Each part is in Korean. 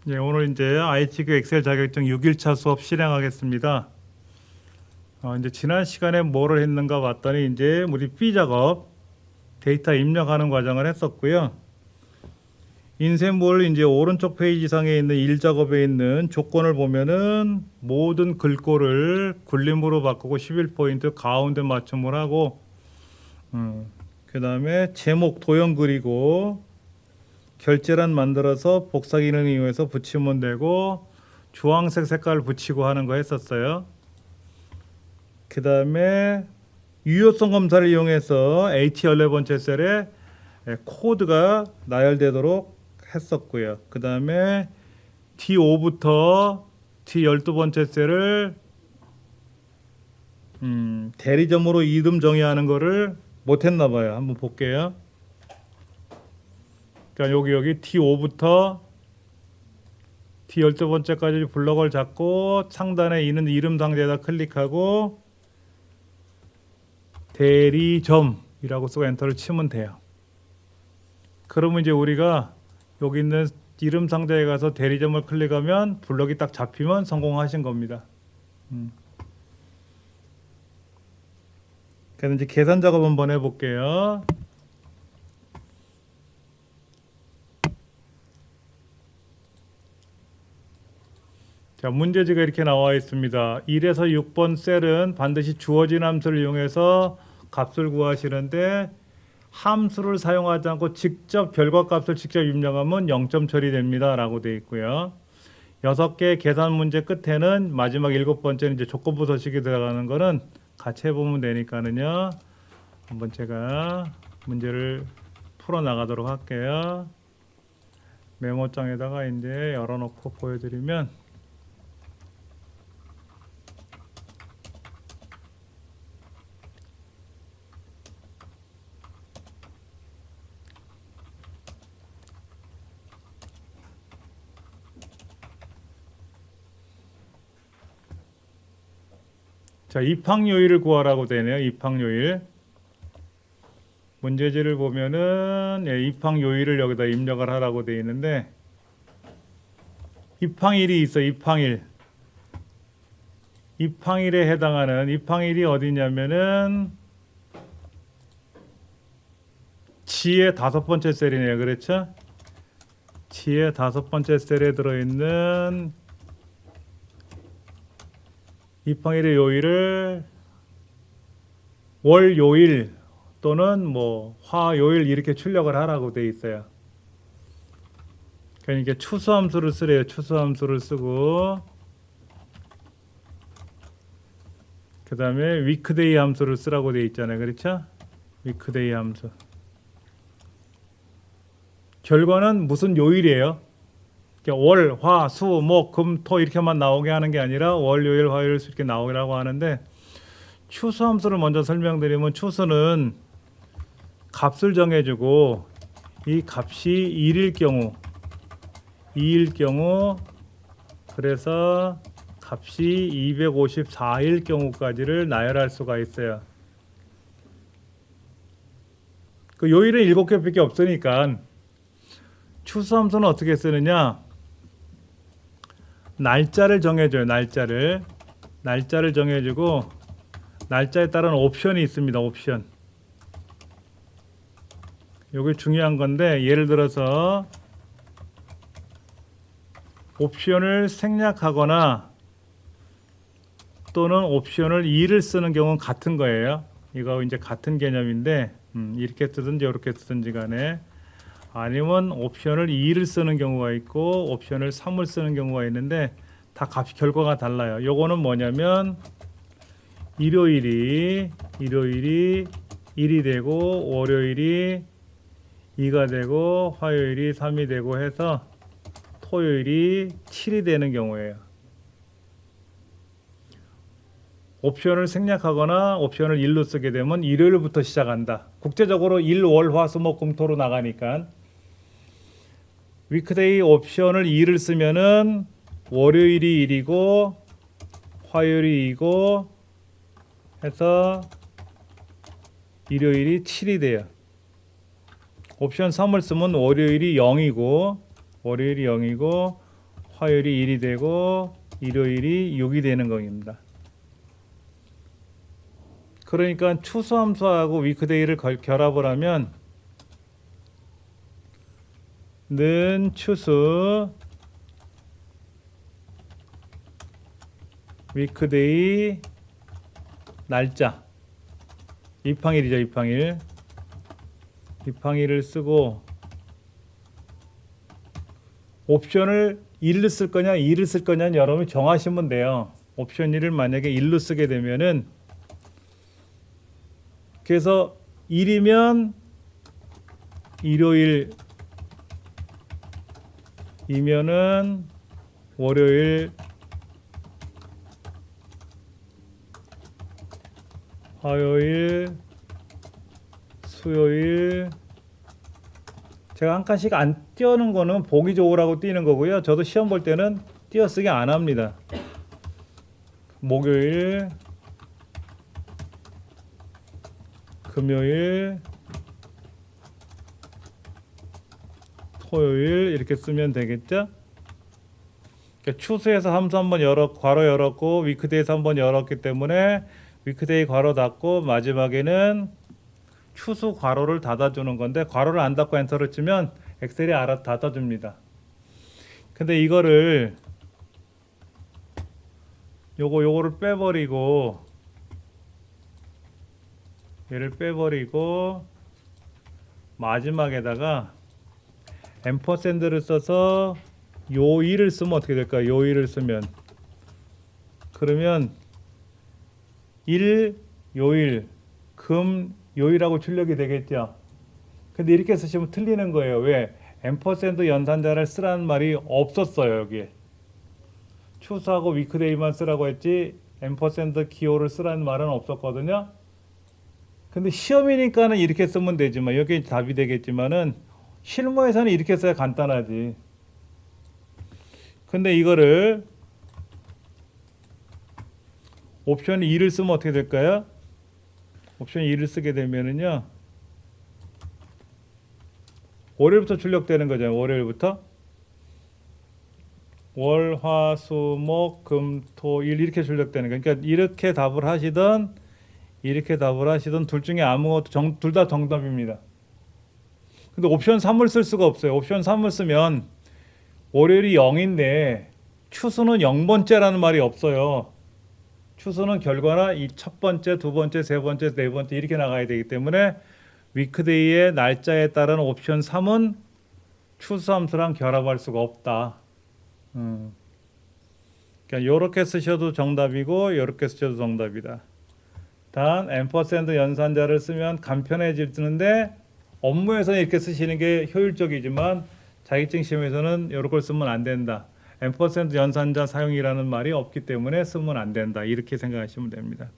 예, 오늘 이제 ITQ 엑셀 자격증 6일차 수업 실행하겠습니다. 이제 지난 시간에 뭐를 했는가 봤더니 이제 우리 B 작업 데이터 입력하는 과정을 했었고요. 인쇄물 이제 오른쪽 페이지 상에 있는 1 작업에 있는 조건을 보면은 모든 글꼴을 굴림으로 바꾸고 11포인트 가운데 맞춤을 하고 그 다음에 제목 도형 그리고 결제란 만들어서 복사 기능을 이용해서 붙이면 되고 주황색 색깔 붙이고 하는 거 했었어요. 그 다음에 유효성 검사를 이용해서 H11번째 셀에 코드가 나열되도록 했었고요. 그 다음에 D5부터 D12번째 셀을 대리점으로 이름 정의하는 거를 못했나 봐요. 한번 볼게요. 그러니까 여기 T5부터 T12번째까지 블럭을 잡고 상단에 있는 이름 상자에다 클릭하고 대리점이라고 쓰고 엔터를 치면 돼요. 그러면 이제 우리가 여기 있는 이름 상자에 가서 대리점을 클릭하면 블럭이 딱 잡히면 성공하신 겁니다. 그래서 이제 계산 작업 한번 해볼게요. 자, 문제지가 이렇게 나와 있습니다. 1에서 6번 셀은 반드시 주어진 함수를 이용해서 값을 구하시는데 함수를 사용하지 않고 직접 결과값을 직접 입력하면 0점 처리됩니다 라고 되어 있고요. 6개 계산 문제 끝에는 마지막 7번째는 이제 조건부 서식이 들어가는 거는 같이 해보면 되니까는요. 한번 제가 문제를 풀어 나가도록 할게요. 메모장에다가 이제 열어놓고 보여드리면 자, 입학요일을 구하라고 되네요. 입학요일. 문제지를 보면은 입학요일을 여기다 입력을 하라고 되어 있는데 입학일이 있어. 입학일. 입학일에 해당하는 입학일이 어디냐면은 G의 5번째 셀이네요. 그렇죠? G의 5번째 셀에 들어있는 입학일의 요일을 월요일 또는 뭐 화요일 이렇게 출력을 하라고 돼 있어요. 그러니까 추수함수를 쓰래요. 추수함수를 쓰고 그 다음에 위크데이 함수를 쓰라고 돼 있잖아요. 그렇죠? 위크데이 함수. 결과는 무슨 요일이에요? 월, 화, 수, 목, 금, 토 이렇게만 나오게 하는 게 아니라 월, 요일, 화요일 이렇게 나오라고 하는데 추수함수를 먼저 설명드리면 추수는 값을 정해주고 이 값이 1일 경우 2일 경우 그래서 값이 254일 경우까지를 나열할 수가 있어요. 그 요일은 7개밖에 없으니까 추수함수는 어떻게 쓰느냐? 날짜를 정해줘요. 날짜를 정해주고 날짜에 따른 옵션이 있습니다. 옵션. 이게 중요한 건데 예를 들어서 옵션을 생략하거나 또는 옵션을 2를 쓰는 경우는 같은 거예요. 이거 이제 같은 개념인데 이렇게 쓰든지 이렇게 쓰든지 간에 아니면 옵션을 2를 쓰는 경우가 있고 옵션을 3을 쓰는 경우가 있는데 다 값이 결과가 달라요. 요거는 뭐냐면 일요일이 1이 되고 월요일이 2가 되고 화요일이 3이 되고 해서 토요일이 7이 되는 경우예요. 옵션을 생략하거나 옵션을 1로 쓰게 되면 일요일부터 시작한다. 국제적으로 일, 월, 화, 수, 목, 금, 토로 나가니까 위크데이 옵션을 2를 쓰면은 월요일이 1이고 화요일이 2고 해서 일요일이 7이 돼요. 옵션 3을 쓰면 월요일이 0이고 화요일이 1이 되고 일요일이 6이 되는 겁니다. 그러니까 추수함수하고 위크데이를 결합을 하면 는 추수 위크데이 날짜 입항일이죠. 입항일을 쓰고 옵션을 1로 쓸 거냐 2를 쓸 거냐 여러분이 정하시면 돼요. 옵션 1을 만약에 1로 쓰게 되면은 그래서 1이면 일요일이면은 월요일 화요일 수요일 제가 한 칸씩 안 띄우는 거는 보기 좋으라고 띄는 거고요. 저도 시험 볼 때는 띄어쓰기 안 합니다. 목요일 금요일 토요일 이렇게 쓰면 되겠죠. 그러니까 추수해서 함수 한번 괄호 열었고 위크데이에서 한번 열었기 때문에 위크데이 괄호 닫고 마지막에는 추수 괄호를 닫아주는 건데 괄호를 안 닫고 엔터를 치면 엑셀이 알아서 닫아줍니다. 근데 이거를 요거를 빼버리고 얘를 빼버리고 마지막에다가 앰퍼샌드를 써서 요일을 쓰면 어떻게 될까요? 요일을 쓰면 그러면 요일, 금, 요일하고 출력이 되겠죠. 근데 이렇게 쓰시면 틀리는 거예요. 왜? 앰퍼샌드 연산자를 쓰라는 말이 없었어요. 여기에 추수하고 위크데이만 쓰라고 했지 앰퍼샌드 기호를 쓰라는 말은 없었거든요. 근데 시험이니까는 이렇게 쓰면 되지만 여기 답이 되겠지만은 실무에서는 이렇게 써야 간단하지. 근데 이거를 옵션 2를 쓰면 어떻게 될까요? 옵션 2를 쓰게 되면은요 월요일부터 출력되는 거잖아요. 월요일부터 월, 화, 수, 목, 금, 토, 일 이렇게 출력되는 거예요. 그러니까 이렇게 답을 하시든 이렇게 답을 하시든 둘 중에 아무것도 둘 다 정답입니다. 근데 옵션 3을 쓸 수가 없어요. 옵션 3을 쓰면 월요일이 0인데 추수는 0번째라는 말이 없어요. 추수는 결과나 이 첫 번째, 두 번째, 세 번째, 네 번째 이렇게 나가야 되기 때문에 위크데이의 날짜에 따른 옵션 3은 추수함수랑 결합할 수가 없다. 그러니까 이렇게 쓰셔도 정답이고 이렇게 쓰셔도 정답이다. 단 앰퍼샌드 연산자를 쓰면 간편해지는데 업무에서는 이렇게 쓰시는 게 효율적이지만 자격증 시험에서는 이런 걸 쓰면 안 된다. 앰퍼샌드 연산자 사용이라는 말이 없기 때문에 쓰면 안 된다. 이렇게 생각하시면 됩니다.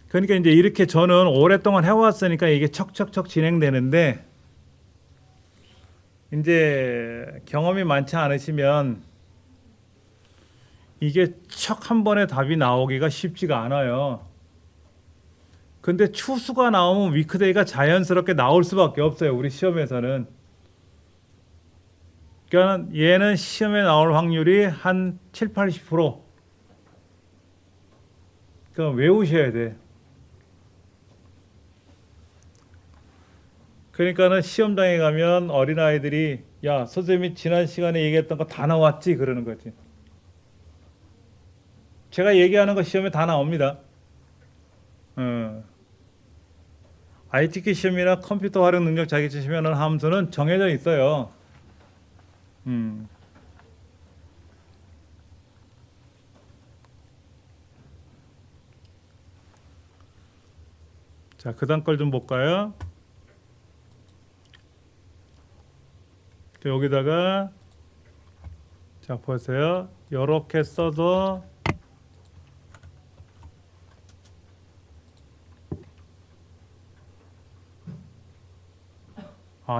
그러니까 이제 이렇게 저는 오랫동안 해왔으니까 이게 척척척 진행되는데 이제 경험이 많지 않으시면 이게 척 한 번에 답이 나오기가 쉽지가 않아요. 근데 추수가 나오면 위크데이가 자연스럽게 나올 수밖에 없어요. 우리 시험에서는. 그러니까 얘는 시험에 나올 확률이 한 7, 80%. 그러니까 외우셔야 돼. 그러니까는 시험장에 가면 어린아이들이 야, 선생님이 지난 시간에 얘기했던 거 다 나왔지? 그러는 거지. 제가 얘기하는 거 시험에 다 나옵니다. ITK 시험이나 컴퓨터 활용 능력 자격증 시험에는 함수는 정해져 있어요. 자, 그다음 걸 좀 볼까요? 여기다가 자 보세요. 이렇게 써도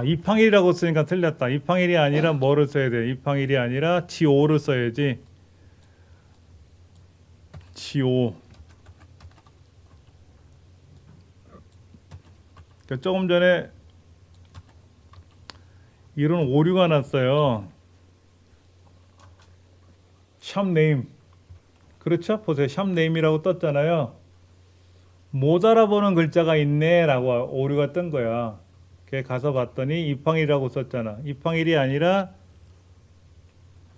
입항일이라고 쓰니까 틀렸다. 입항일이 아니라 뭐를 써야 돼? 입항일이 아니라 G5를 써야지. G5. 그러니까 조금 전에 이런 오류가 났어요. 샵 네임. 그렇죠? 보세요. 샵 네임이라고 떴잖아요. 못 알아보는 글자가 있네라고 오류가 뜬 거야. 걔 가서 봤더니 이팡일이라고 썼잖아. 이팡일이 아니라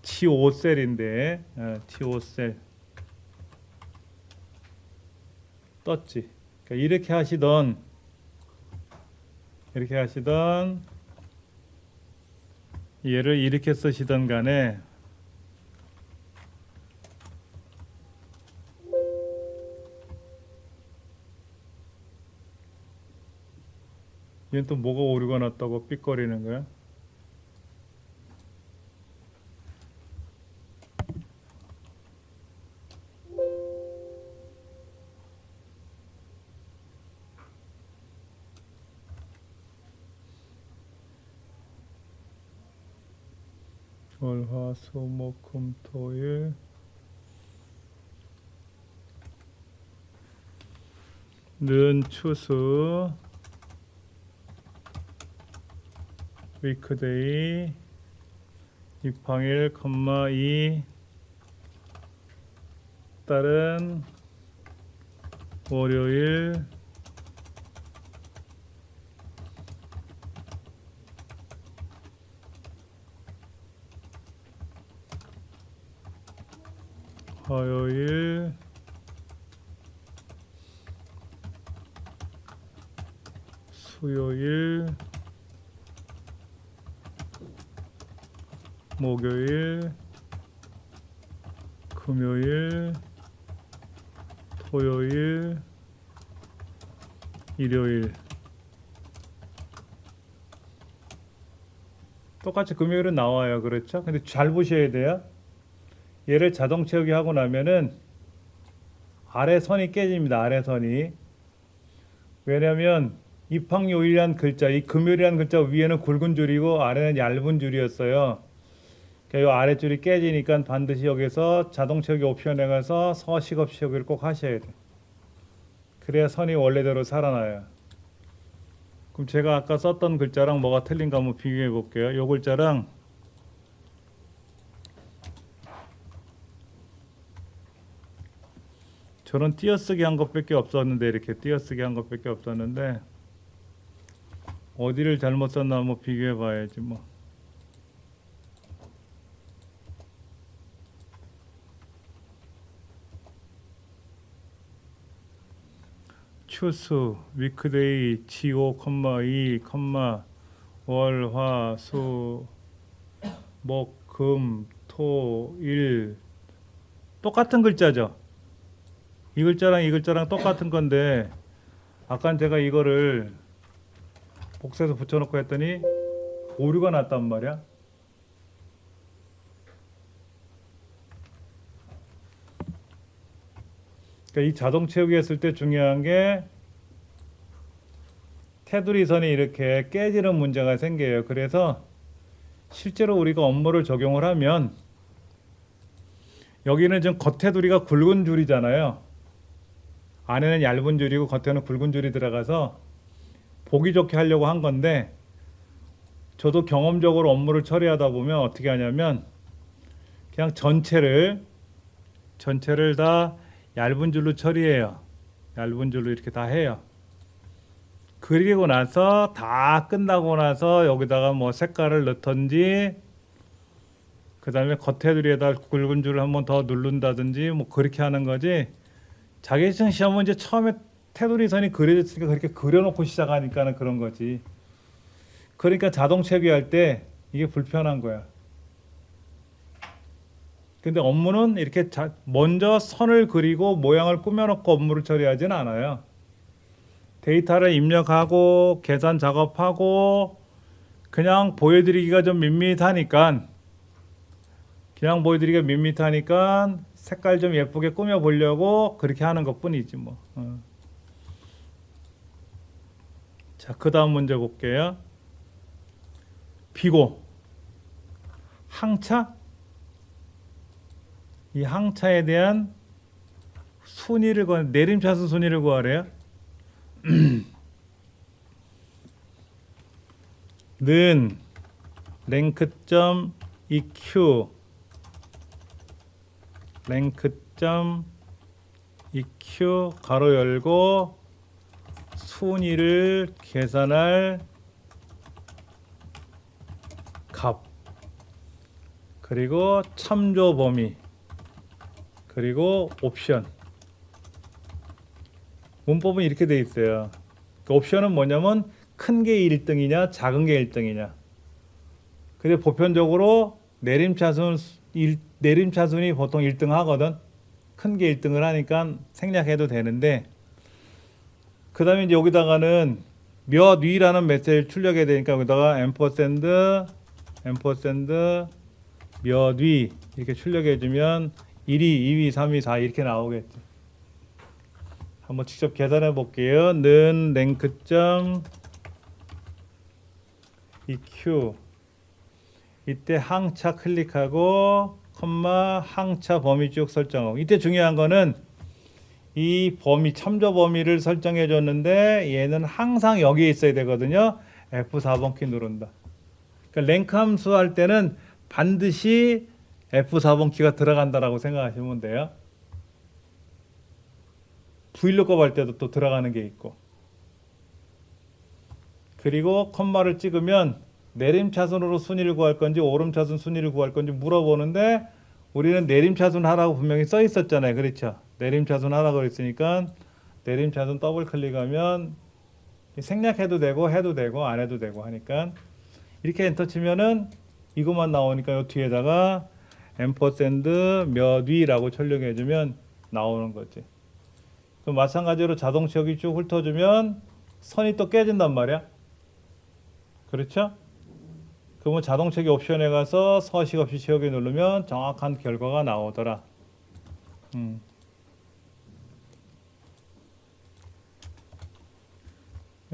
T5셀인데 T5셀 떴지. 그러니까 이렇게 하시던 얘를 이렇게 쓰시던 간에 얘는 또 뭐가 오류가 났다고 삑거리는 거야? 월, 화, 수, 목, 금, 토, 일 는 추수 위크데이 입항일, 이 딸은 월요일 화요일 수요일 목요일 금요일 토요일 일요일 똑같이 금요일은 나와요. 그렇죠? 근데 잘 보셔야 돼요. 얘를 자동 채우기 하고 나면은 아래 선이 깨집니다. 아래 선이. 왜냐면 입학요일이란 글자, 이 금요일이란 글자 위에는 굵은 줄이고 아래는 얇은 줄이었어요. 그러니까 이 아래줄이 깨지니까 반드시 여기서 자동 채우기 옵션에 가서 서식업 채우기를 꼭 하셔야 돼요. 그래야 선이 원래대로 살아나요. 그럼 제가 아까 썼던 글자랑 뭐가 틀린가 한번 비교해 볼게요. 이 글자랑 저는 띄어쓰기 한 것밖에 없었는데 이렇게 띄어쓰기 한 것밖에 없었는데 어디를 잘못 썼나 한번 비교해 봐야지 뭐. 추수, 위크데이, G5, 2, 월, 화, 수, 목, 금, 토, 일 똑같은 글자죠. 이 글자랑 똑같은 건데 아까 제가 이거를 복사해서 붙여놓고 했더니 오류가 났단 말이야. 그러니까 이 자동 채우기 했을 때 중요한 게 테두리 선이 이렇게 깨지는 문제가 생겨요. 그래서 실제로 우리가 업무를 적용을 하면 여기는 지금 겉테두리가 굵은 줄이잖아요. 안에는 얇은 줄이고 겉에는 굵은 줄이 들어가서 보기 좋게 하려고 한 건데 저도 경험적으로 업무를 처리하다 보면 어떻게 하냐면 그냥 전체를 다 얇은 줄로 처리해요. 얇은 줄로 이렇게 다 해요. 그리고 나서 다 끝나고 나서 여기다가 뭐 색깔을 넣던지 그 다음에 겉테두리에다 굵은 줄을 한번 더 누른다든지 뭐 그렇게 하는 거지. 자격증 시험은 이제 처음에 테두리 선이 그려졌으니까 그렇게 그려놓고 시작하니까는 그런 거지. 그러니까 자동 채비할 때 이게 불편한 거야. 근데 업무는 이렇게 먼저 선을 그리고 모양을 꾸며놓고 업무를 처리하지는 않아요. 데이터를 입력하고 계산 작업하고 그냥 보여드리기가 좀 밋밋하니까 색깔 좀 예쁘게 꾸며 보려고 그렇게 하는 것뿐이지 뭐. 자, 그 다음 문제 볼게요. 비고 항차, 이 항차에 대한 순위를 내림차순 순위를 구하래요. 는 랭크.eq 랭크.eq 가로 열고 순위를 계산할 값 그리고 참조 범위 그리고 옵션. 문법은 이렇게 돼 있어요. 그 옵션은 뭐냐면 큰 게 1등이냐 작은 게 1등이냐. 근데 보편적으로 내림차순이 보통 1등 하거든. 큰 게 1등을 하니까 생략해도 되는데, 그 다음에 이제 여기다가는 몇 위라는 메시지를 출력해야 되니까 여기다가 앰퍼샌드 몇 위 이렇게 출력해주면 1위, 2위, 3위, 4위 이렇게 나오겠죠. 한번 직접 계산해 볼게요. 는 랭크.eq 이때 항차 클릭하고 컴마 항차 범위 쭉 설정하고, 이때 중요한 거는 이 범위 참조 범위를 설정해 줬는데 얘는 항상 여기에 있어야 되거든요. F4번 키 누른다. 그러니까 랭크 함수 할 때는 반드시 F4번 키가 들어간다라고 생각하시면 돼요. VLOOKUP 할 때도 또 들어가는 게 있고. 그리고 컴마를 찍으면 내림차순으로 순위를 구할 건지 오름차순 순위를 구할 건지 물어보는데, 우리는 내림차순 하라고 분명히 써 있었잖아요. 그렇죠? 내림차순 하라고 했으니까 내림차순 더블 클릭하면 생략해도 되고 해도 되고 안 해도 되고 하니까, 이렇게 엔터 치면은 이것만 나오니까 요 뒤에다가 앰퍼샌드 몇 위라고 출력해 주면 나오는 거지. 그럼 마찬가지로 자동치역이 쭉 훑어주면 선이 또 깨진단 말이야. 그렇죠? 그러면 자동치역 옵션에 가서 서식 없이 치역을 누르면 정확한 결과가 나오더라.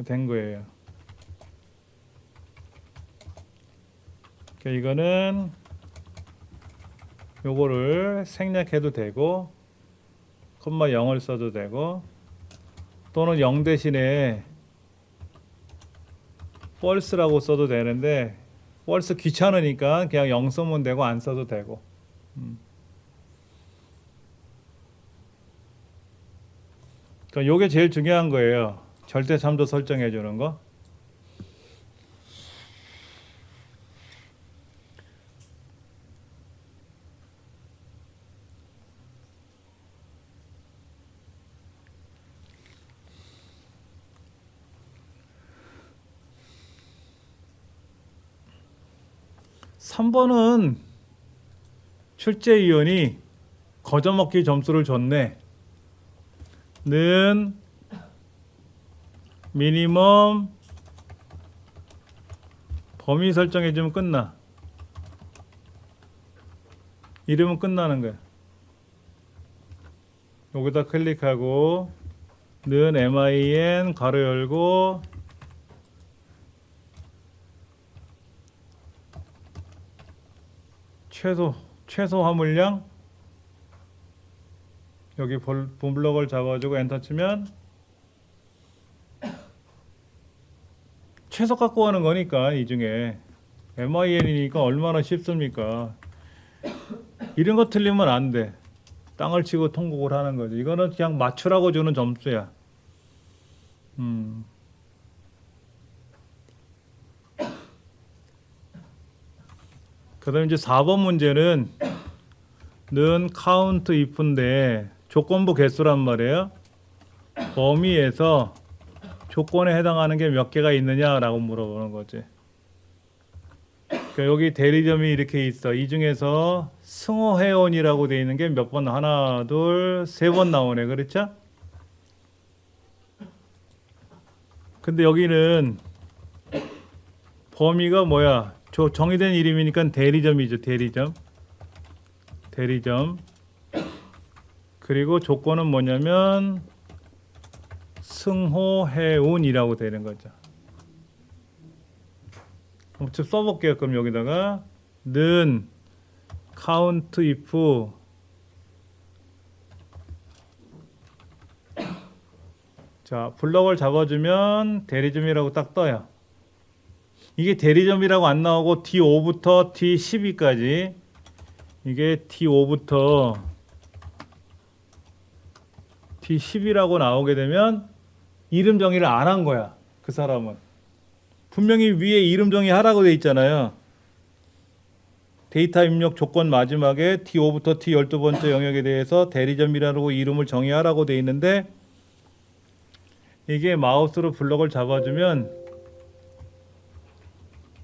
된 거예요. 그러니까 이거는 요거를 생략해도 되고 콤마 0을 써도 되고, 또는 0 대신에 false라고 써도 되는데 false 귀찮으니까 그냥 0 쓰면 되고 안 써도 되고. 그러니까 요게 제일 중요한 거예요. 절대 참조 설정해 주는 거. (3번은) 출제위원이 거저먹기 점수를 줬네. 는 미니멈 범위 설정해주면 끝나. 이름은 끝나는 거야. 여기다 클릭하고 는 min 가로 열고 최소 화물량 여기 본블럭을 잡아주고 엔터 치면 최소 갖고 가는 거니까, 이 중에 min이니까 얼마나 쉽습니까? 이런 거 틀리면 안 돼. 땅을 치고 통곡을 하는 거지. 이거는 그냥 맞추라고 주는 점수야. 그 다음에 이제 4번 문제는 는 count if인데 조건부 개수란 말이에요. 범위에서 조건에 해당하는 게 몇 개가 있느냐라고 물어보는 거지. 그러니까 여기 대리점이 이렇게 있어. 이 중에서 승호회원이라고 되어 있는 게 몇 번? 하나, 둘, 세 번 나오네. 그렇죠? 근데 여기는 범위가 뭐야? 정의된 이름이니까 대리점이죠. 대리점. 그리고 조건은 뭐냐면 승호해운이라고 되는 거죠. 한번 써볼게요. 그럼 여기다가 는 count if 자 블럭을 잡아주면 대리점이라고 딱 떠요. 이게 대리점이라고 안 나오고 D5부터 D12까지 이게 D5부터 D10이라고 나오게 되면 이름 정의를 안 한 거야. 그 사람은. 분명히 위에 이름 정의하라고 돼 있잖아요. 데이터 입력 조건 마지막에 D5부터 D12번째 영역에 대해서 대리점이라고 이름을 정의하라고 돼 있는데 이게 마우스로 블럭을 잡아주면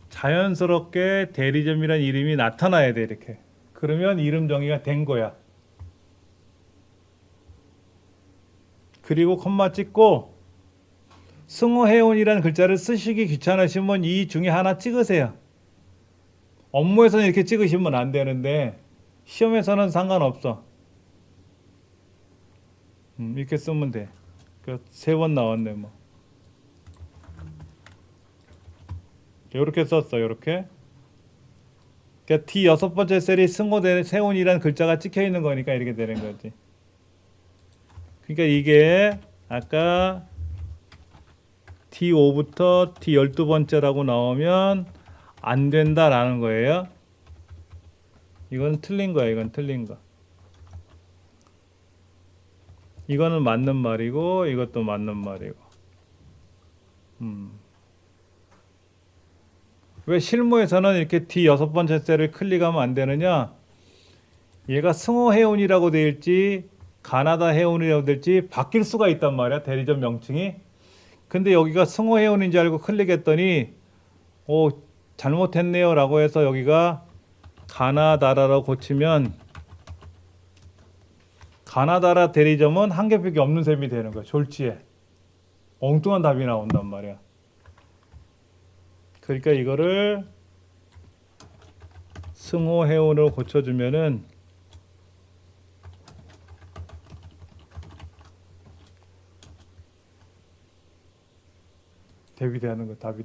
자연스럽게 대리점이라는 이름이 나타나야 돼. 이렇게. 그러면 이름 정의가 된 거야. 그리고 콤마 찍고 승호해온이라는 글자를 쓰시기 귀찮으시면 이 중에 하나 찍으세요. 업무에서는 이렇게 찍으시면 안 되는데 시험에서는 상관없어. 이렇게 쓰면 돼. 세 번 나왔네 뭐. 이렇게 썼어. 이렇게. 그러니까 D 6번째 셀이 승호해온이라는 글자가 찍혀 있는 거니까 이렇게 되는 거지. 그러니까 이게 아까 D5부터 D12번째라고 나오면 안 된다라는 거예요. 이건 틀린 거야. 이건 틀린 거. 이거는 맞는 말이고 이것도 맞는 말이고. 왜 실무에서는 이렇게 D6번째 셀을 클릭하면 안 되느냐? 얘가 승호해운이라고 되어 있지 가나다 해운이라고 될지 바뀔 수가 있단 말이야. 대리점 명칭이. 근데 여기가 승호해운인 줄 알고 클릭했더니 잘못했네요 라고 해서 여기가 가나다라고 고치면 가나다라 대리점은 한 개밖에 없는 셈이 되는 거야. 졸지에. 엉뚱한 답이 나온단 말이야. 그러니까 이거를 승호해운으로 고쳐주면은 답이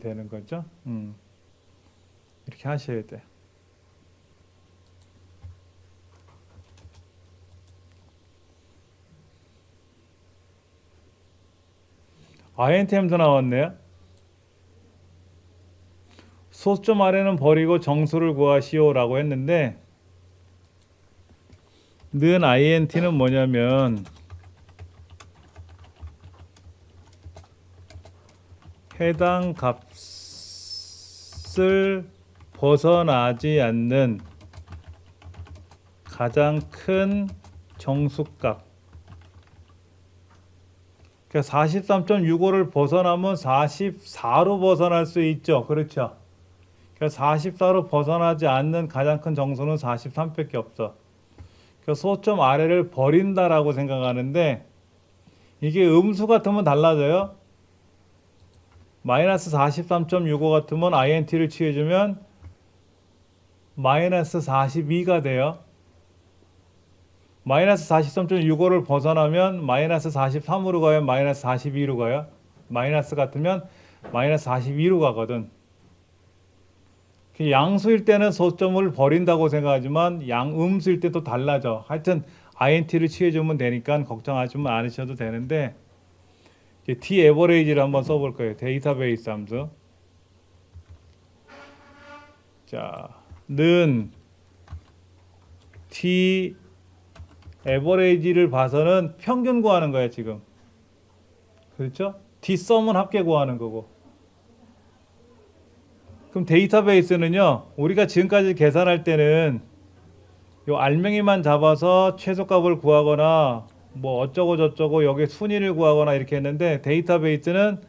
되는 거죠. 이렇게 하셔야 돼. INTM도 나왔네요. 소수점 아래는 버리고 정수를 구하시오라고 했는데 는 INT는 뭐냐면 해당 값을 벗어나지 않는 가장 큰 정수값. 그러니까 43.65를 벗어나면 44로 벗어날 수 있죠. 그렇죠. 그러니까 44로 벗어나지 않는 가장 큰 정수는 43밖에 없어. 그러니까 소점 아래를 버린다라고 생각하는데 이게 음수 같으면 달라져요. 마이너스 43.65 같으면 INT를 취해주면 마이너스 42가 돼요. 마이너스 43.65를 벗어나면 마이너스 43으로 가요? 마이너스 42로 가요? 마이너스 같으면 마이너스 42로 가거든. 양수일 때는 소점을 버린다고 생각하지만 양음수일 때 또 달라져. 하여튼 INT를 취해주면 되니까 걱정하시면 않으셔도 되는데 T 에버레이지를 한번 써볼 거예요. 데이터베이스 함수. 자, 는 T 에버레이지를 봐서는 평균 구하는 거야 지금. 그렇죠? D 썸은 합계 구하는 거고. 그럼 데이터베이스는요. 우리가 지금까지 계산할 때는 요 알맹이만 잡아서 최소값을 구하거나 뭐 어쩌고 저쩌고 여기 순위를 구하거나 이렇게 했는데 데이터베이스는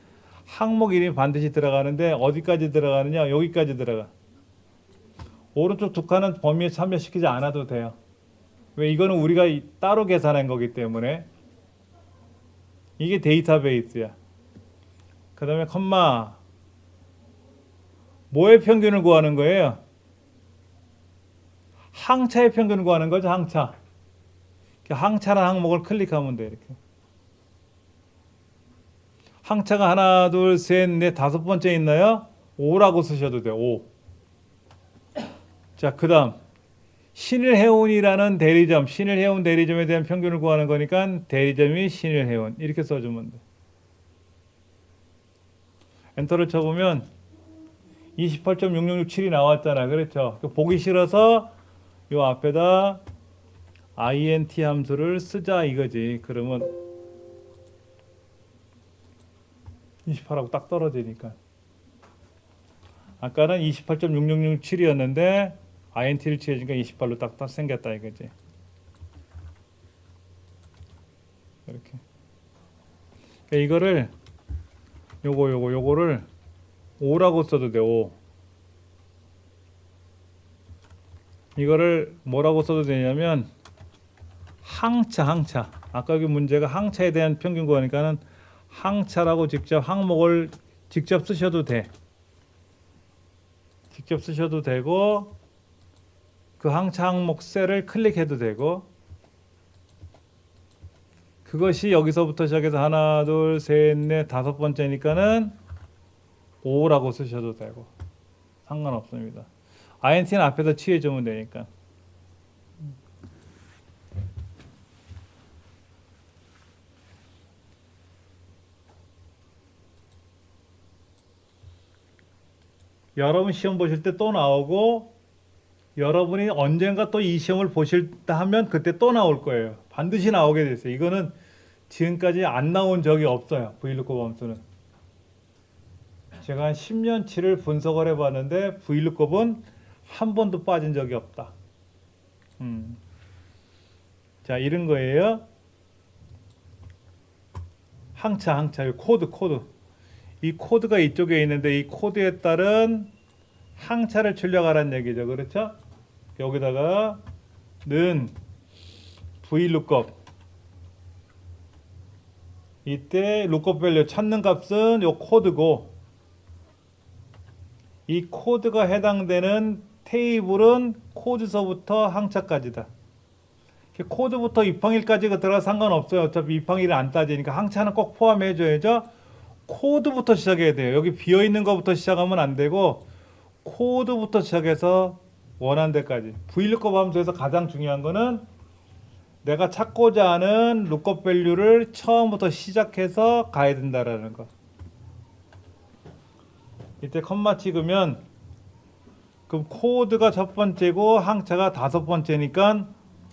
항목 이름이 반드시 들어가는데 어디까지 들어가느냐? 여기까지 들어가. 오른쪽 두 칸은 범위에 참여시키지 않아도 돼요. 왜? 이거는 우리가 따로 계산한 거기 때문에. 이게 데이터베이스야. 그 다음에 컴마. 뭐의 평균을 구하는 거예요? 항차의 평균을 구하는 거죠. 항차. 항차라는 항목을 클릭하면 돼. 이렇게. 항차가 하나, 둘, 셋, 넷, 다섯 번째 있나요? 5라고 쓰셔도 돼요. 5. 자, 그 다음 신일해운이라는 대리점, 신일해운 대리점에 대한 평균을 구하는 거니까 대리점이 신일해운 이렇게 써주면 돼. 엔터를 쳐보면 28.6667이 나왔잖아. 그렇죠? 보기 싫어서 요 앞에다 int 함수를 쓰자 이거지. 그러면 28하고 딱 떨어지니까. 아까는 28.6667이었는데 int를 취해주니까 28로 딱 생겼다 이거지. 이렇게. 그러니까 이거를 요거를 5라고 써도 돼. 5. 이거를 뭐라고 써도 되냐면 항차. 아까 그 문제가 항차에 대한 평균 구하니까는 항차라고 직접 항목을 직접 쓰셔도 돼. 직접 쓰셔도 되고 그 항차 항목 셀을 클릭해도 되고 그것이 여기서부터 시작해서 하나, 둘, 셋, 넷, 다섯 번째니까는 5라고 쓰셔도 되고 상관없습니다. int는 앞에다 취해주면 되니까. 여러분 시험 보실 때 또 나오고 여러분이 언젠가 또 이 시험을 보실다 하면 그때 또 나올 거예요. 반드시 나오게 됐어요. 이거는 지금까지 안 나온 적이 없어요. VLOOKUP 함수는. 제가 한 10년치를 분석을 해봤는데 VLOOKUP은 한 번도 빠진 적이 없다. 자, 이런 거예요. 항차, 코드. 이 코드가 이쪽에 있는데 이 코드에 따른 항차를 출력하라는 얘기죠. 그렇죠? 여기다가 는 VLOOKUP 이때 lookup 밸류 찾는 값은 요 코드고 이 코드가 해당되는 테이블은 코드서부터 항차까지다. 코드부터 입항일까지가 들어가 상관없어요. 어차피 입항일을 안 따지니까 항차는 꼭 포함해 줘야죠. 코드부터 시작해야 돼요. 여기 비어있는 것부터 시작하면 안 되고 코드부터 시작해서 원하는 데까지. VLOOKUP 함수에서 가장 중요한 거는 내가 찾고자 하는 lookup 밸류를 처음부터 시작해서 가야 된다라는 거. 이때 컴마 찍으면 그럼 코드가 첫 번째고 항차가 다섯 번째니까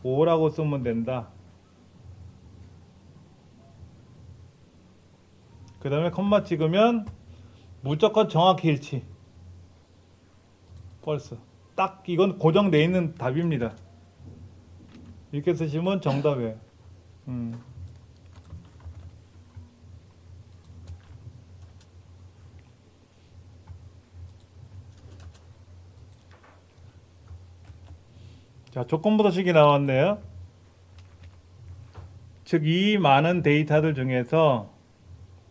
5라고 쓰면 된다. 그 다음에 컴마 찍으면 무조건 정확히 일치. 벌써 딱 이건 고정되어 있는 답입니다. 이렇게 쓰시면 정답이에요. 자, 조건부터식이 나왔네요. 즉, 이 많은 데이터들 중에서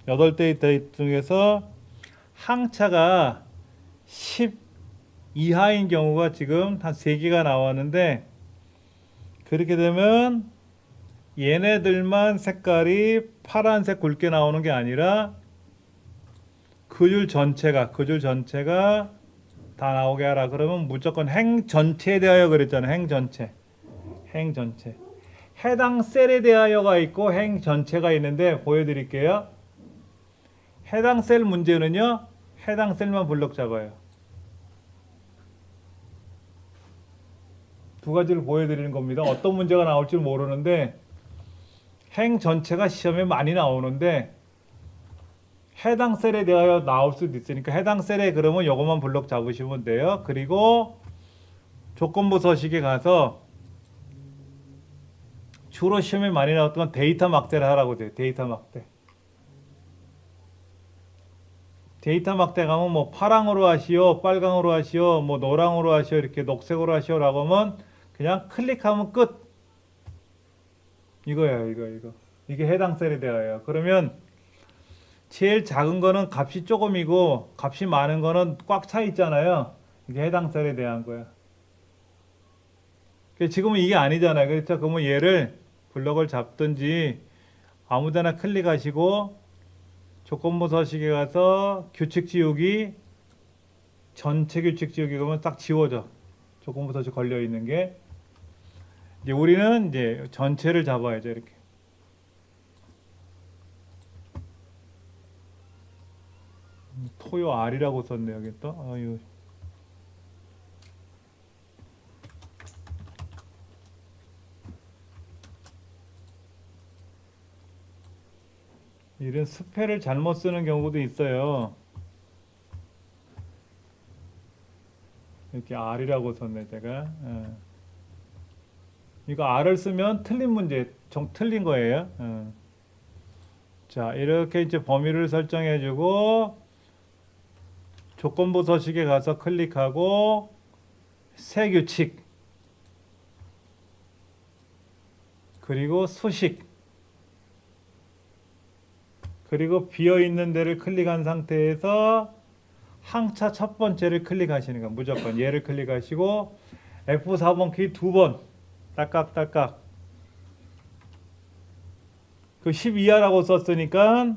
8데이터 중에서 항차가 10 이하인 경우가 지금 한 3개가 나왔는데 그렇게 되면 얘네들만 색깔이 파란색 굵게 나오는 게 아니라 그 줄 전체가 다 나오게 하라. 그러면 무조건 행 전체에 대하여 그랬잖아요. 행 전체. 해당 셀에 대하여가 있고 행 전체가 있는데 보여드릴게요. 해당 셀 문제는요. 해당 셀만 블럭 잡아요. 두 가지를 보여드리는 겁니다. 어떤 문제가 나올지 모르는데 행 전체가 시험에 많이 나오는데 해당 셀에 대하여 나올 수도 있으니까 해당 셀에 그러면 요것만 블럭 잡으시면 돼요. 그리고 조건부 서식에 가서 주로 시험에 많이 나왔던 건 데이터 막대를 하라고 돼요. 데이터 막대. 데이터 막대 가면 뭐 파랑으로 하시오, 빨강으로 하시오, 뭐 노랑으로 하시오, 이렇게 녹색으로 하시오라고 하면 그냥 클릭하면 끝. 이거예요, 이거. 이게 해당 셀에 대하여. 그러면 제일 작은 거는 값이 조금이고 값이 많은 거는 꽉 차 있잖아요. 이게 해당 셀에 대한 거야. 지금은 이게 아니잖아요. 그렇죠? 그러면 얘를 블럭을 잡든지 아무데나 클릭하시고 조건부 서식에 가서 규칙 지우기 전체 규칙 지우기 그러면 딱 지워져. 조건부 서식 걸려 있는 게 이제 우리는 이제 전체를 잡아야죠. 이렇게. 소요 R이라고 썼네 여기 또. 아유. 이런 스펠을 잘못 쓰는 경우도 있어요. 이렇게 R이라고 썼네 제가. 이거 R을 쓰면 틀린 문제, 틀린 거예요. 자, 이렇게 이제 범위를 설정해주고 조건부 서식에 가서 클릭하고 새 규칙 그리고 수식 그리고 비어있는 데를 클릭한 상태에서 항차 첫 번째를 클릭하시는 거예요. 무조건 얘를 클릭하시고 F4번 키 두 번 딸깍딸깍 그 10 이하라고 썼으니까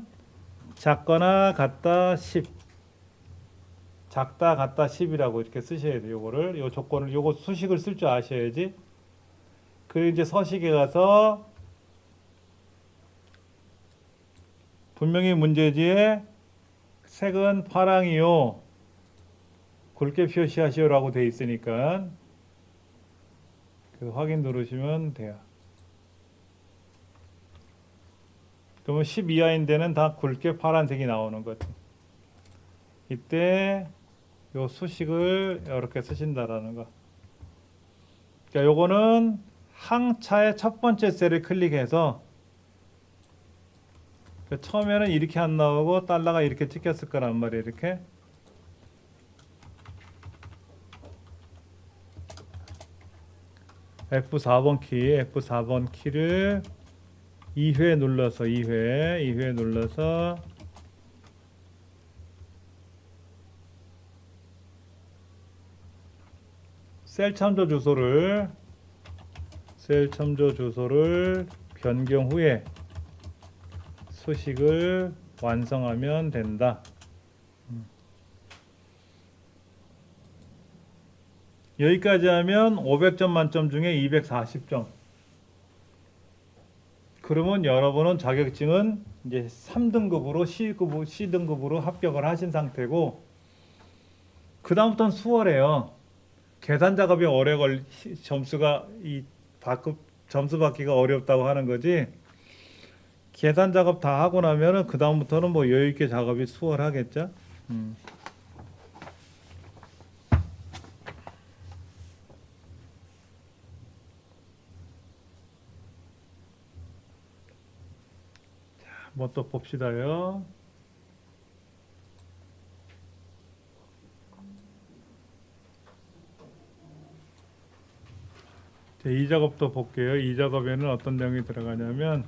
작거나 같다 10 작다 같다 10이라고 이렇게 쓰셔야 돼요. 요거를 요 조건을 요거 수식을 쓸 줄 아셔야지. 그리고 이제 서식에 가서 분명히 문제지에 색은 파랑이요. 굵게 표시하시오라고 돼 있으니까 그 확인 누르시면 돼요. 그러면 10 이하인 데는 다 굵게 파란색이 나오는 거죠. 이때 요 수식을 이렇게 쓰신다라는 거. 그러니까 요거는 항차의 첫 번째 셀을 클릭해서 처음에는 이렇게 안 나오고 달러가 이렇게 찍혔을 거란 말이에요. 이렇게. F4번 키를 2회 눌러서 2회 눌러서 셀 참조 주소를 변경 후에 수식을 완성하면 된다. 여기까지 하면 500점 만점 중에 240점. 그러면 여러분은 자격증은 이제 3등급으로 C등급으로 합격을 하신 상태고 그 다음부터는 수월해요. 계산 작업이 점수가 점수 받기가 어렵다고 하는 거지. 계산 작업 다 하고 나면은 그 다음부터는 뭐 여유 있게 작업이 수월하겠죠. 뭐 또 봅시다요. 이 작업도 볼게요. 이 작업에는 어떤 내용이 들어가냐면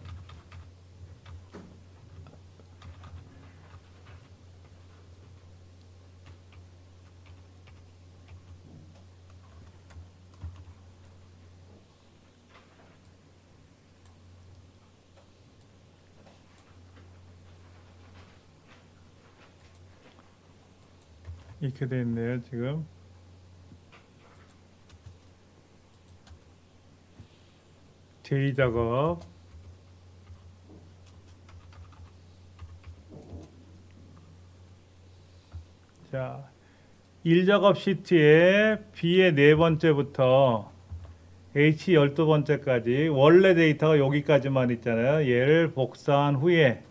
이렇게 돼 있네요. 지금 제2 작업 자 1작업 시트에 B의 네 번째부터 H 12번째까지 원래 데이터가 여기까지만 있잖아요. 얘를 복사한 후에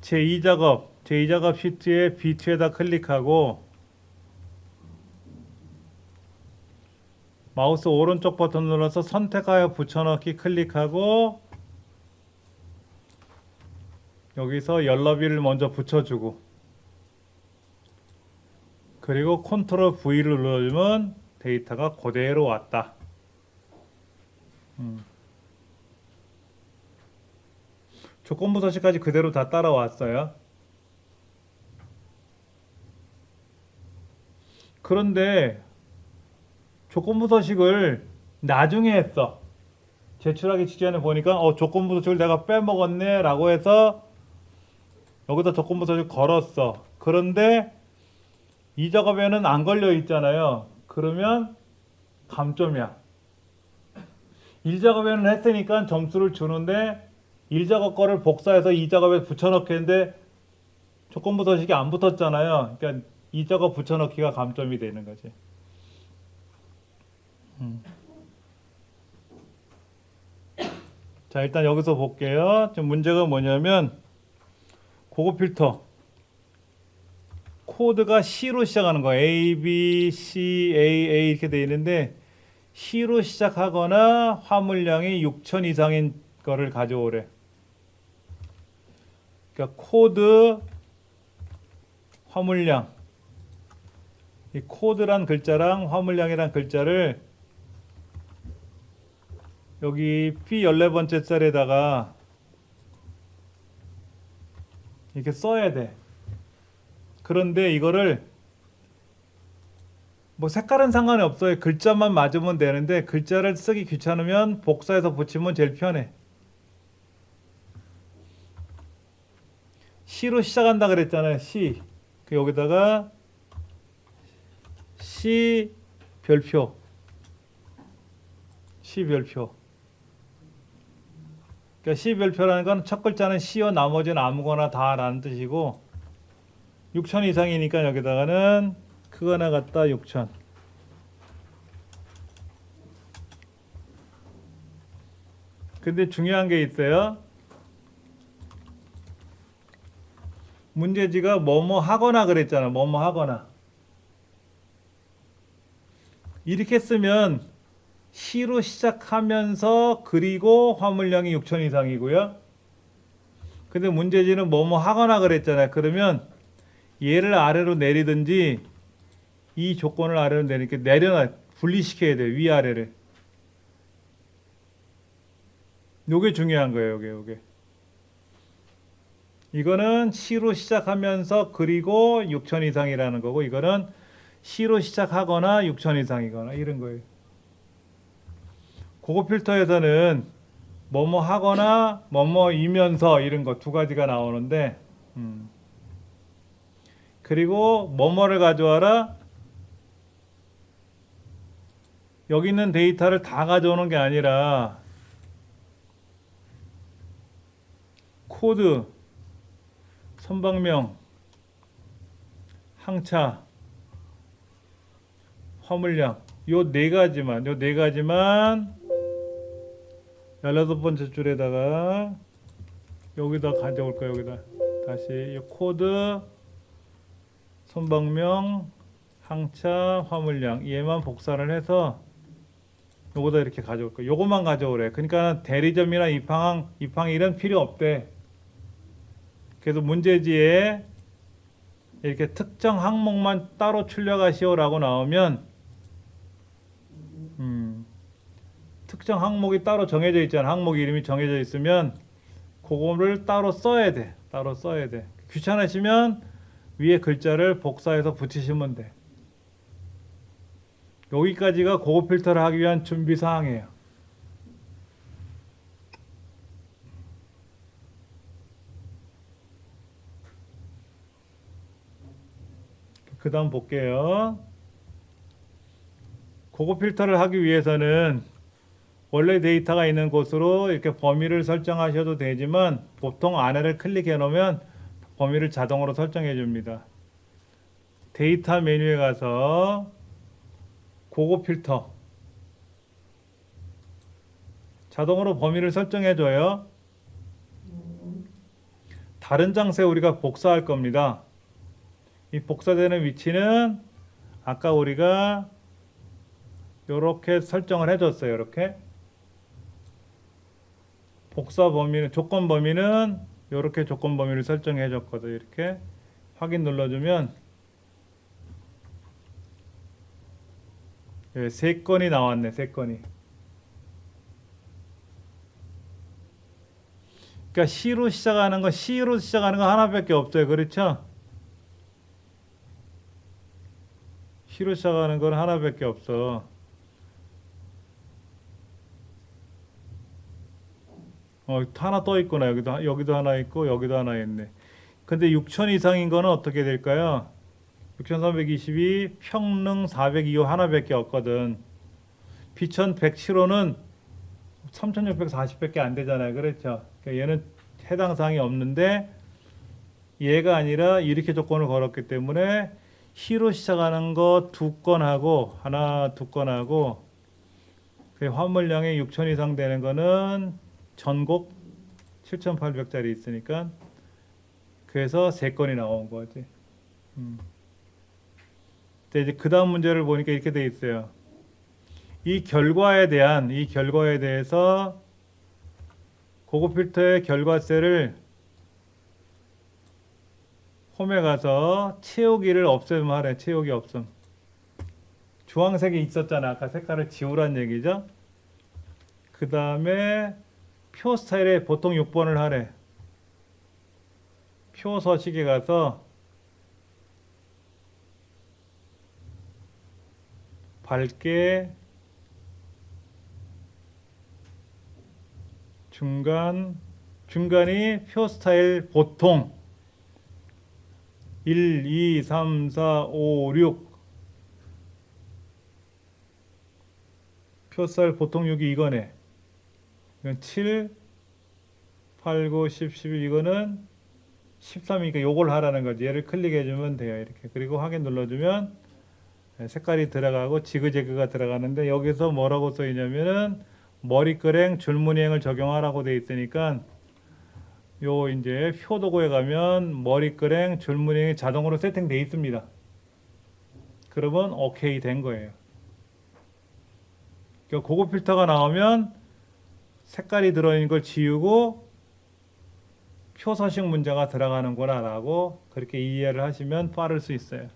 제2작업 시트에 B2에다 클릭하고 마우스 오른쪽 버튼 눌러서 선택하여 붙여넣기 클릭하고 여기서 열너비를 먼저 붙여주고 그리고 컨트롤 V를 눌러주면 데이터가 그대로 왔다. 조건부 서식까지 그대로 다 따라왔어요. 그런데 조건부 서식을 나중에 했어. 제출하기 직전에 보니까 조건부 서식을 내가 빼먹었네 라고 해서 여기다 조건부 서식 걸었어. 그런데 이 작업에는 안 걸려 있잖아요. 그러면 감점이야. 1작업에는 했으니까 점수를 주는데 1작업 거를 복사해서 2작업에 붙여넣기 했는데 조건부 서식이 안 붙었잖아요. 그러니까 2작업 붙여넣기가 감점이 되는 거지. 자, 일단 여기서 볼게요. 지금 문제가 뭐냐면 고급 필터 코드가 C로 시작하는 거 A, B, C, A 이렇게 돼 있는데 C로 시작하거나 화물량이 6,000 이상인 거를 가져오래. 그러니까 코드 화물량, 이 코드란 글자랑 화물량이란 글자를 여기 B14번째 셀에다가 이렇게 써야 돼. 그런데 이거를 뭐 색깔은 상관이 없어요. 글자만 맞으면 되는데 글자를 쓰기 귀찮으면 복사해서 붙이면 제일 편해. C로 시작한다 그랬잖아요. C. 여기다가 C 별표. C 별표. 그러니까 C 별표라는 건 첫 글자는 C요 나머지는 아무거나 다라는 뜻이고 6,000 이상이니까 여기다가는 크거나 같다 6,000. 근데 중요한 게 있어요. 문제지가 뭐뭐 하거나 그랬잖아. 뭐뭐 하거나. 이렇게 쓰면 C로 시작하면서 그리고 화물량이 6,000 이상이고요. 근데 문제지는 뭐뭐 하거나 그랬잖아요. 그러면 얘를 아래로 내리든지 이 조건을 아래로 내리니까 내려놔 분리시켜야 돼요. 위아래를. 요게 중요한 거예요. 요게. 이거는 C로 시작하면서 그리고 6,000 이상이라는 거고 이거는 C로 시작하거나 6,000 이상이거나 이런 거예요. 고급 필터에서는 뭐뭐 하거나 뭐뭐이면서 이런 거 두 가지가 나오는데 그리고 뭐뭐를 가져와라. 여기 있는 데이터를 다 가져오는 게 아니라 코드, 선박명, 항차, 화물량 요 네 가지만 16번째 줄에다가 여기다 가져올 거예요. 여기다 다시 이 코드, 선박명, 항차, 화물량 얘만 복사를 해서 요거다 이렇게 가져올 거예요. 요것만 가져오래. 그러니까 대리점이나 입항 이런 필요 없대. 그래서 문제지에 이렇게 특정 항목만 따로 출력하시오라고 나오면 특정 항목이 따로 정해져 있잖아. 항목 이름이 정해져 있으면 그거를 따로 써야 돼. 따로 써야 돼. 귀찮으시면 위에 글자를 복사해서 붙이시면 돼. 여기까지가 고급 필터를 하기 위한 준비 사항이에요. 그 다음 볼게요. 고급 필터를 하기 위해서는 원래 데이터가 있는 곳으로 이렇게 범위를 설정하셔도 되지만 보통 안에를 클릭해 놓으면 범위를 자동으로 설정해 줍니다. 데이터 메뉴에 가서 고급 필터 자동으로 범위를 설정해 줘요. 다른 장소에 우리가 복사할 겁니다. 이 복사되는 위치는 아까 우리가 이렇게 설정을 해줬어요. 이렇게 복사 범위는 조건 범위는 이렇게 조건 범위를 설정해 줬거든. 이렇게 확인 눌러주면 예, 3건이 나왔네. 3건이. 그러니까 C로 시작하는 거 하나밖에 없어요. 그렇죠? C로 시작하는 건 하나밖에 없어. 하나 또 있구나. 여기도 하나 있고 여기도 하나 있네. 근데 6,000 이상인 거는 어떻게 될까요? 6,322, 평능 402호 하나밖에 없거든. 비천 107호는 3,640밖에 안 되잖아요. 그렇죠? 그러니까 얘는 해당 사항이 없는데 얘가 아니라 이렇게 조건을 걸었기 때문에 희로 시작하는 거 2건하고 하나 2건하고 그 화물량이 6천 이상 되는 거는 전곡 7,800짜리 있으니까 그래서 3건이 나온 거지. 근데 이제 그 다음 문제를 보니까 이렇게 돼 있어요. 이 결과에 대해서 고급 필터의 결과세를 홈에 가서 채우기를 없애면 하래. 채우기 없음. 주황색이 있었잖아. 아까 색깔을 지우란 얘기죠. 그 다음에 표 스타일에 보통 6번을 하래. 표 서식에 가서 밝게 중간이 표 스타일 보통 1, 2, 3, 4, 5, 6 표 스타일 보통 6이 이거네. 이건 7, 8, 9, 10, 11 이거는 13이니까 요걸 하라는 거지. 얘를 클릭해 주면 돼요. 이렇게. 그리고 확인 눌러주면 색깔이 들어가고 지그재그가 들어가는데 여기서 뭐라고 써 있냐면은 머리끄랭 줄무늬행을 적용하라고 돼 있으니까 요 이제 표 도구에 가면 머리끄랭 줄무늬행이 자동으로 세팅돼 있습니다. 그러면 오케이 된 거예요. 그러니까 고급 필터가 나오면 색깔이 들어있는 걸 지우고 표 서식 문제가 들어가는구나 라고 그렇게 이해를 하시면 빠를 수 있어요.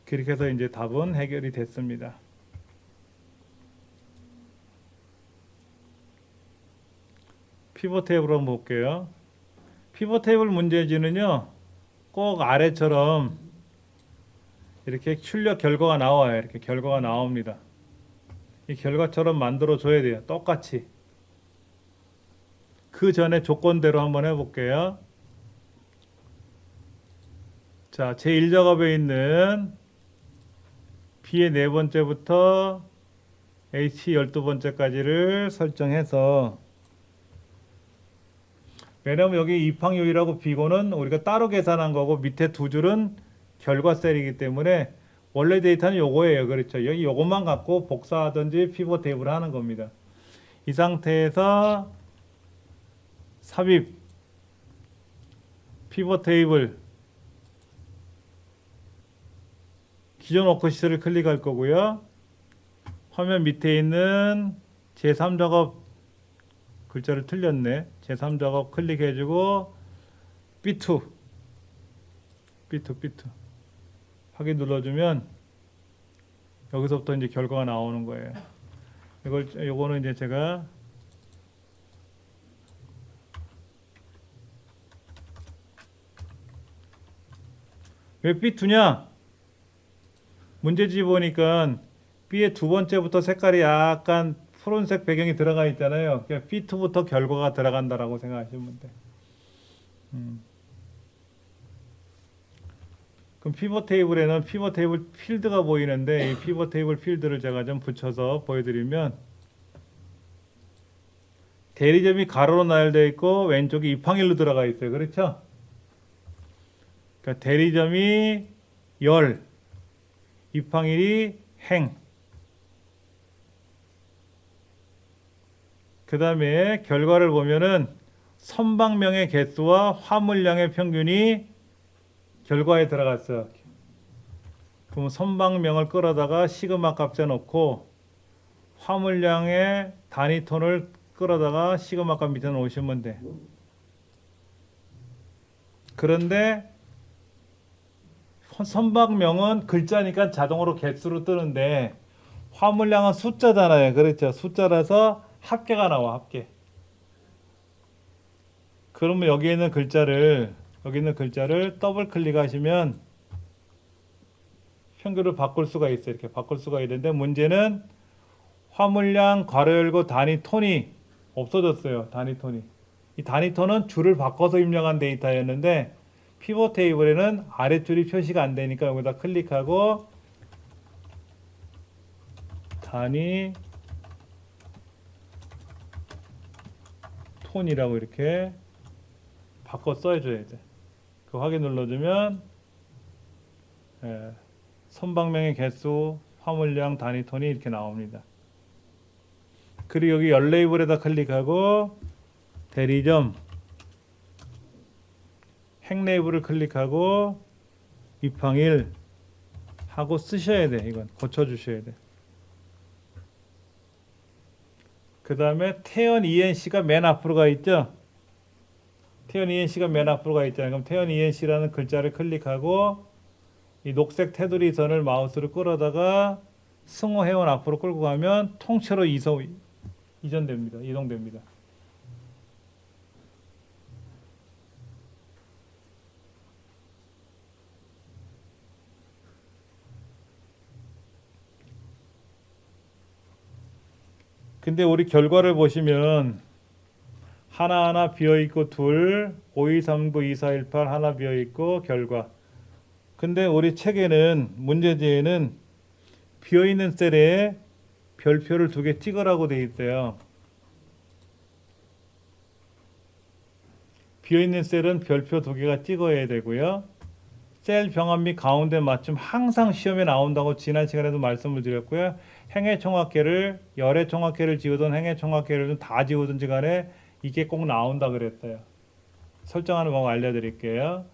그렇게 해서 이제 답은 해결이 됐습니다. 피벗 테이블 한번 볼게요. 피벗 테이블 문제지는요, 꼭 아래처럼 이렇게 출력 결과가 나와요. 이렇게 결과가 나옵니다. 이 결과처럼 만들어 줘야 돼요. 똑같이. 그 전에 조건대로 한번 해볼게요. 자, 제1작업에 있는 B의 4번째부터 H 12번째까지를 설정해서, 왜냐면 여기 입항요일하고 비고는 우리가 따로 계산한 거고 밑에 두 줄은 결과 셀이기 때문에 원래 데이터는 요거예요. 그렇죠. 여기 요것만 갖고 복사하든지 피벗 테이블을 하는 겁니다. 이 상태에서 삽입 피벗 테이블 기존 워크시트를 클릭할 거고요. 화면 밑에 있는 제3작업 글자를 틀렸네. 제3작업 클릭해주고 B2 확인 눌러주면 여기서부터 이제 결과가 나오는 거예요. 요거는 이제 제가 왜 B2냐? 문제지 보니까 B의 2번째부터 색깔이 약간 푸른색 배경이 들어가 있잖아요. 그러니까 B2부터 결과가 들어간다라고 생각하시면 돼. 그럼 피벗 테이블에는 피벗 테이블 필드가 보이는데 이 피벗 테이블 필드를 제가 좀 붙여서 보여드리면 대리점이 가로로 나열되어 있고 왼쪽이 입항일로 들어가 있어요. 그렇죠? 그러니까 대리점이 열, 입항일이 행. 그 다음에 결과를 보면은 선박명의 개수와 화물량의 평균이 결과에 들어갔어요. 그럼 선박명을 끌어다가 시그마 값에 넣고 화물량의 단위 톤을 끌어다가 시그마 값 밑에 놓으시면 돼. 그런데 선박명은 글자니까 자동으로 개수로 뜨는데 화물량은 숫자잖아요. 그렇죠? 숫자라서 합계가 나와. 합계. 그러면 여기 있는 글자를 더블 클릭하시면 평균을 바꿀 수가 있어요. 이렇게 바꿀 수가 있는데 문제는 화물량 괄호 열고 단위 톤이 없어졌어요. 단위 톤이. 이 단위 톤은 줄을 바꿔서 입력한 데이터였는데 피벗 테이블에는 아랫줄이 표시가 안 되니까 여기다 클릭하고 단위 톤이라고 이렇게 바꿔 써줘야 돼. 그 확인 눌러주면 선방명의 개수, 화물량, 단위 톤이 이렇게 나옵니다. 그리고 여기 열 레이블에다 클릭하고 대리점 행 레이블을 클릭하고 입항일 하고 쓰셔야 돼. 이건 고쳐주셔야 돼. 그 다음에 태연 ENC가 맨 앞으로 가 있죠. 태연 ENC가 맨 앞으로 가 있잖아요. 그럼 태연 ENC라는 글자를 클릭하고 이 녹색 테두리 선을 마우스로 끌어다가 승호 회원 앞으로 끌고 가면 통째로 이전됩니다. 이동됩니다. 근데 우리 결과를 보시면 하나하나 비어있고 둘, 5239, 2418 하나 비어있고 결과. 근데 우리 책에는 문제지에는 비어있는 셀에 별표를 2개 찍으라고 돼 있어요. 비어있는 셀은 별표 2개가 찍어야 되고요. 셀 병합 및 가운데 맞춤 항상 시험에 나온다고 지난 시간에도 말씀을 드렸고요. 행의 총합계를 열의 총합계를 지우든 행의 총합계를 다 지우든지 간에 이게 꼭 나온다 그랬어요. 설정하는 방법 알려드릴게요.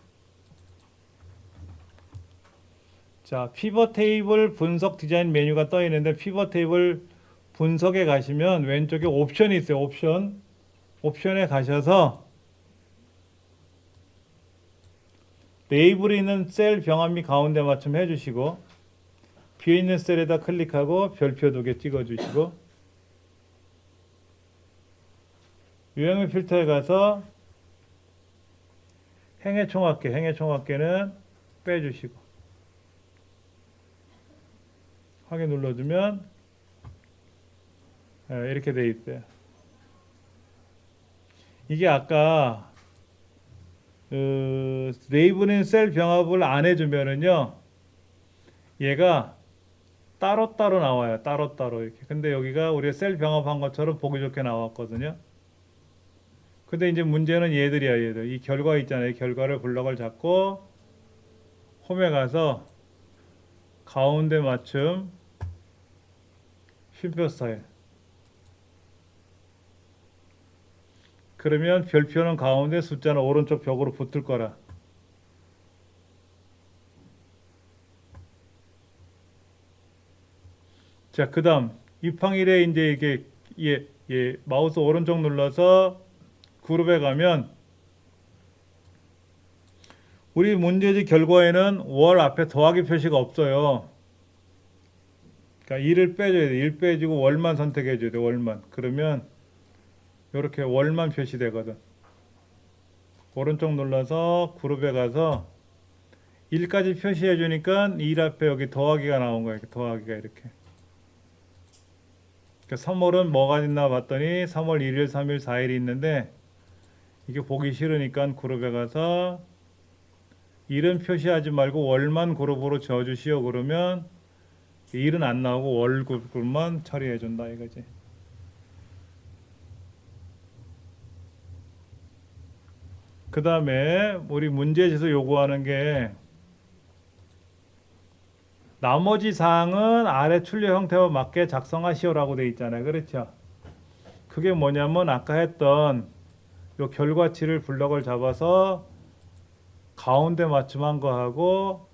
자, 피벗 테이블 분석 디자인 메뉴가 떠 있는데 피벗 테이블 분석에 가시면 왼쪽에 옵션이 있어요. 옵션에 가셔서 레이블이 있는 셀 병합 및 가운데 맞춤 해주시고 비어있는 셀에다 클릭하고 별표 2개 찍어주시고 유형의 필터에 가서 행의 총합계는 빼주시고 확인 눌러주면 이렇게 돼 있어요. 이게 아까 레이블인 셀 병합을 안 해주면은요 얘가 따로따로 나와요. 따로따로 이렇게. 근데 여기가 우리가 셀 병합한 것처럼 보기 좋게 나왔거든요. 근데 이제 문제는 얘들이야. 얘들. 이 결과 있잖아요. 이 결과를 블럭을 잡고 홈에 가서 가운데 맞춤 쉼표 스타일. 그러면 별표는 가운데, 숫자는 오른쪽 벽으로 붙을 거라. 자, 그 다음 입항일에 이제 이게 마우스 오른쪽 눌러서 그룹에 가면 우리 문제지 결과에는 월 앞에 더하기 표시가 없어요. 그러니까 1을 빼줘야 돼. 1 빼주고 월만 선택해 줘야 돼. 월만. 그러면 이렇게 월만 표시되거든. 오른쪽 눌러서 그룹에 가서 1까지 표시해 주니까 1 앞에 여기 더하기가 나온 거예요. 더하기가 이렇게. 그러니까 3월은 뭐가 있나 봤더니 3월 1일, 3일, 4일이 있는데 이게 보기 싫으니까 그룹에 가서 1은 표시하지 말고 월만 그룹으로 지어주시오. 그러면 1은 안 나오고 월 그룹만 처리해 준다 이거지. 그 다음에 우리 문제지에서 요구하는 게 나머지 사항은 아래 출력 형태와 맞게 작성하시오라고 돼 있잖아요. 그렇죠? 그게 뭐냐면 아까 했던 요 결과치를 블럭을 잡아서 가운데 맞춤한 거 하고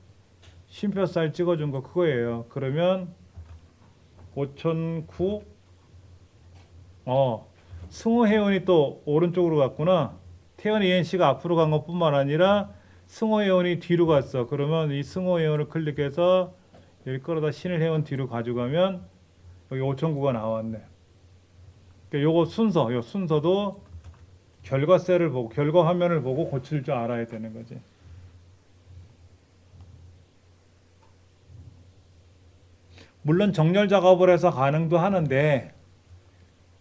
쉼표 쌀 찍어준 거 그거예요. 그러면 5009 승호 회원이 또 오른쪽으로 갔구나. 태연 ENC가 앞으로 간 것뿐만 아니라 승호 회원이 뒤로 갔어. 그러면 이 승호 회원을 클릭해서 여기 끌어다 신일 회원 뒤로 가져가면 여기 5009가 나왔네. 그러니까 요거 요 순서도 결과 셀을 보고 결과 화면을 보고 고칠 줄 알아야 되는 거지. 물론 정렬 작업을 해서 가능도 하는데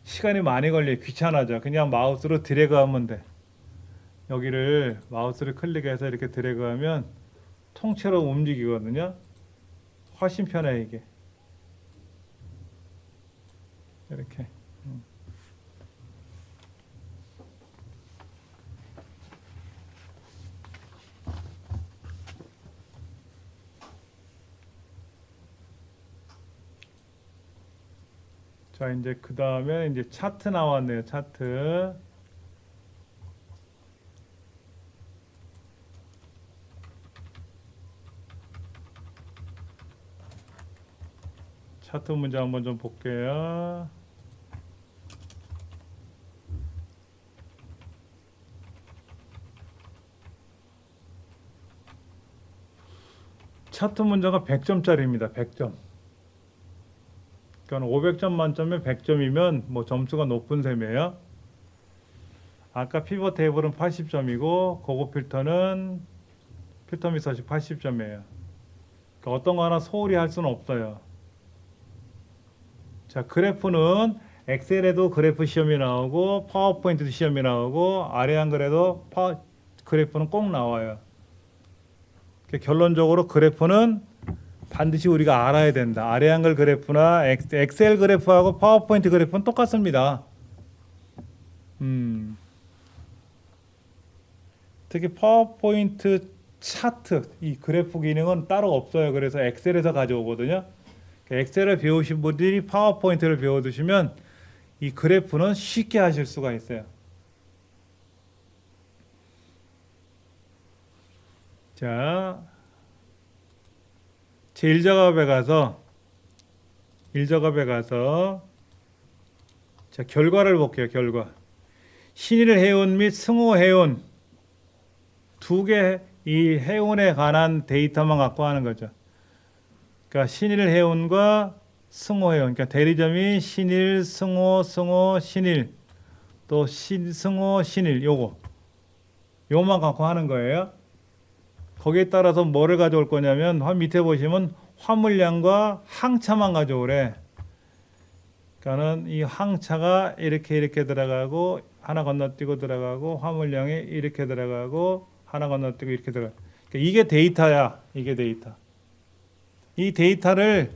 시간이 많이 걸려. 귀찮아져. 그냥 마우스로 드래그하면 돼. 여기를 마우스를 클릭해서 이렇게 드래그하면 통째로 움직이거든요. 훨씬 편해 이게. 자, 이제 그 다음에 이제 차트 나왔네요. 차트. 차트 문제 한번 좀 볼게요. 차트 문제가 100점짜리입니다. 100점. 그러니까 500점 만점에 100점이면 뭐 점수가 높은 셈이에요. 아까 피벗 테이블은 80점이고 고급 필터는 필터 미서식 80점이에요. 그러니까 어떤 거 하나 소홀히 할 수는 없어요. 자, 그래프는 엑셀에도 그래프 시험이 나오고 파워포인트도 시험이 나오고 아래 한글에도 그래프는 꼭 나와요. 그러니까 결론적으로 그래프는 반드시 우리가 알아야 된다. 아래 한글 그래프나 엑셀 그래프하고 파워포인트 그래프는 똑같습니다. 특히 파워포인트 차트 이 그래프 기능은 따로 없어요. 그래서 엑셀에서 가져오거든요. 엑셀을 배우신 분들이 파워포인트를 배워두시면 이 그래프는 쉽게 하실 수가 있어요. 자, 제 1작업에 가서 자, 결과를 볼게요. 결과. 신일 해운 및 승호 해운 두 개 이 해운에 관한 데이터만 갖고 하는 거죠. 그러니까 신일 해운과 승호 해운. 그러니까 대리점이 신일, 승호, 신일. 또 승호, 신일 요거만 갖고 하는 거예요. 거기에 따라서 뭐를 가져올 거냐면 밑에 보시면 화물량과 항차만 가져오래. 그러니까는 이 항차가 이렇게 들어가고 하나 건너뛰고 들어가고 화물량이 이렇게 들어가고 하나 건너뛰고 이렇게 들어가. 그러니까 이게 데이터야. 이게 데이터. 이 데이터를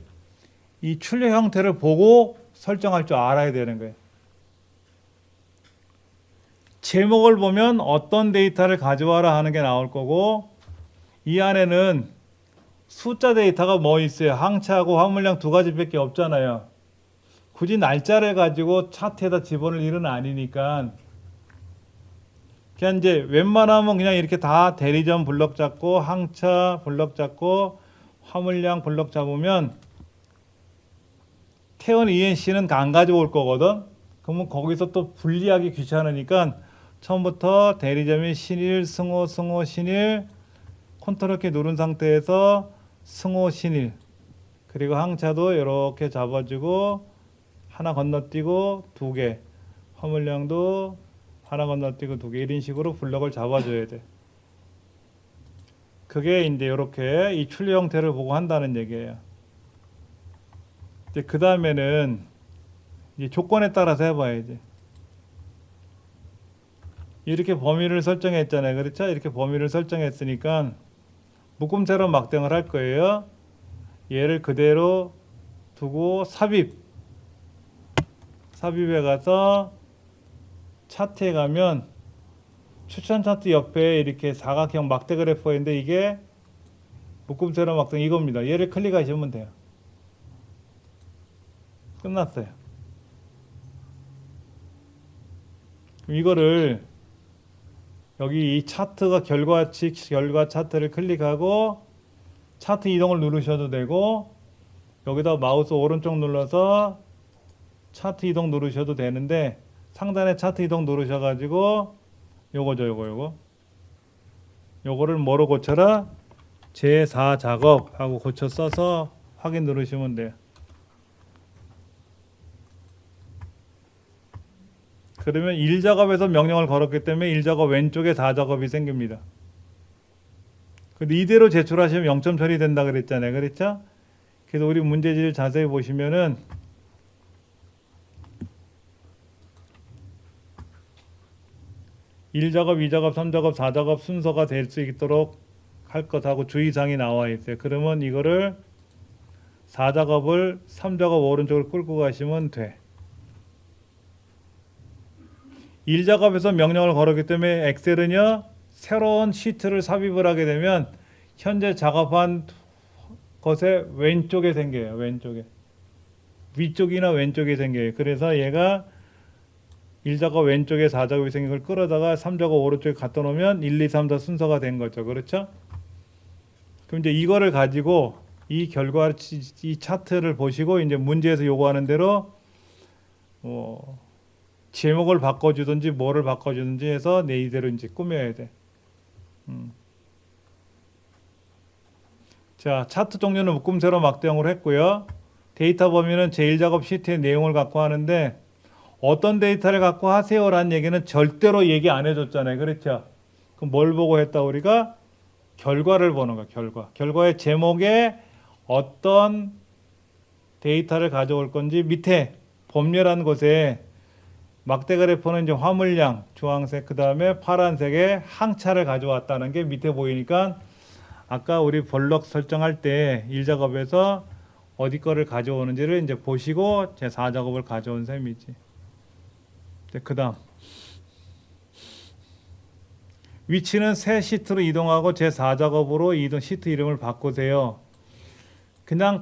이 출력 형태를 보고 설정할 줄 알아야 되는 거예요. 제목을 보면 어떤 데이터를 가져와라 하는 게 나올 거고 이 안에는 숫자 데이터가 뭐 있어요? 항차하고 화물량 두 가지밖에 없잖아요. 굳이 날짜를 가지고 차트에다 집어넣을 일은 아니니까 그냥 이제 웬만하면 그냥 이렇게 다 대리점 블럭 잡고 항차 블럭 잡고 화물량 블럭 잡으면 태원 ENC는 안 가져올 거거든. 그러면 거기서 또 분리하기 귀찮으니까 처음부터 대리점이 신일, 승호, 신일 컨트롤 키 누른 상태에서 승호, 신일 그리고 항차도 이렇게 잡아주고 하나 건너뛰고 두 개 화물량도 하나 건너뛰고 두 개 이런 식으로 블럭을 잡아줘야 돼. 그게 이제 이렇게 이 출력 형태를 보고 한다는 얘기예요. 이제 그 다음에는 이제 조건에 따라서 해봐야지. 이렇게 범위를 설정했잖아요. 그렇죠? 이렇게 범위를 설정했으니까 묶음새로 막등을 할 거예요. 얘를 그대로 두고 삽입에 가서 차트에 가면 추천 차트 옆에 이렇게 사각형 막대 그래프가 있는데 이게 묶음새로 막등 이겁니다. 얘를 클릭하시면 돼요. 끝났어요. 그럼 이거를 여기 이 차트가 결과 차트를 클릭하고 차트 이동을 누르셔도 되고 여기다 마우스 오른쪽 눌러서 차트 이동 누르셔도 되는데 상단에 차트 이동 누르셔가지고 요거를 뭐로 고쳐라? 제4 작업 하고 고쳐 써서 확인 누르시면 돼요. 그러면 1작업에서 명령을 걸었기 때문에 1작업 왼쪽에 4작업이 생깁니다. 근데 이대로 제출하시면 0점 처리된다 그랬잖아요. 그랬죠? 그래서 우리 문제지를 자세히 보시면은 1작업, 2작업, 3작업, 4작업 순서가 될 수 있도록 할 것하고 주의사항이 나와 있어요. 그러면 이거를 4작업을 3작업 오른쪽으로 끌고 가시면 돼. 1작업에서 명령을 걸었기 때문에 엑셀은요 새로운 시트를 삽입을 하게 되면 현재 작업한 것의 왼쪽에 생겨요. 왼쪽에 위쪽이나 왼쪽에 생겨요. 그래서 얘가 1작업 왼쪽에 4작업이 생긴 걸 끌어다가 3작업 오른쪽에 갖다 놓으면 1, 2, 3, 4 순서가 된 거죠. 그렇죠? 그럼 이제 이거를 가지고 이 결과 이 차트를 보시고 이제 문제에서 요구하는 대로 제목을 바꿔주든지 뭐를 바꿔주든지 해서 내 이대로 이제 꾸며야 돼. 자, 차트 종류는 묶음, 세로, 막대형으로 했고요. 데이터 범위는 제1작업 시트의 내용을 갖고 하는데 어떤 데이터를 갖고 하세요라는 얘기는 절대로 얘기 안 해줬잖아요. 그렇죠? 그럼 뭘 보고 했다 우리가? 결과를 보는 거야. 결과의 제목에 어떤 데이터를 가져올 건지 밑에 범위라는 곳에 막대 그래프는 이제 화물량 주황색 그 다음에 파란색의 항차를 가져왔다는 게 밑에 보이니까 아까 우리 블럭 설정할 때 1작업에서 어디 거를 가져오는지를 이제 보시고 제 4작업을 가져온 셈이지. 그 다음 위치는 새 시트로 이동하고 제 4작업으로 이동 시트 이름을 바꾸세요. 그냥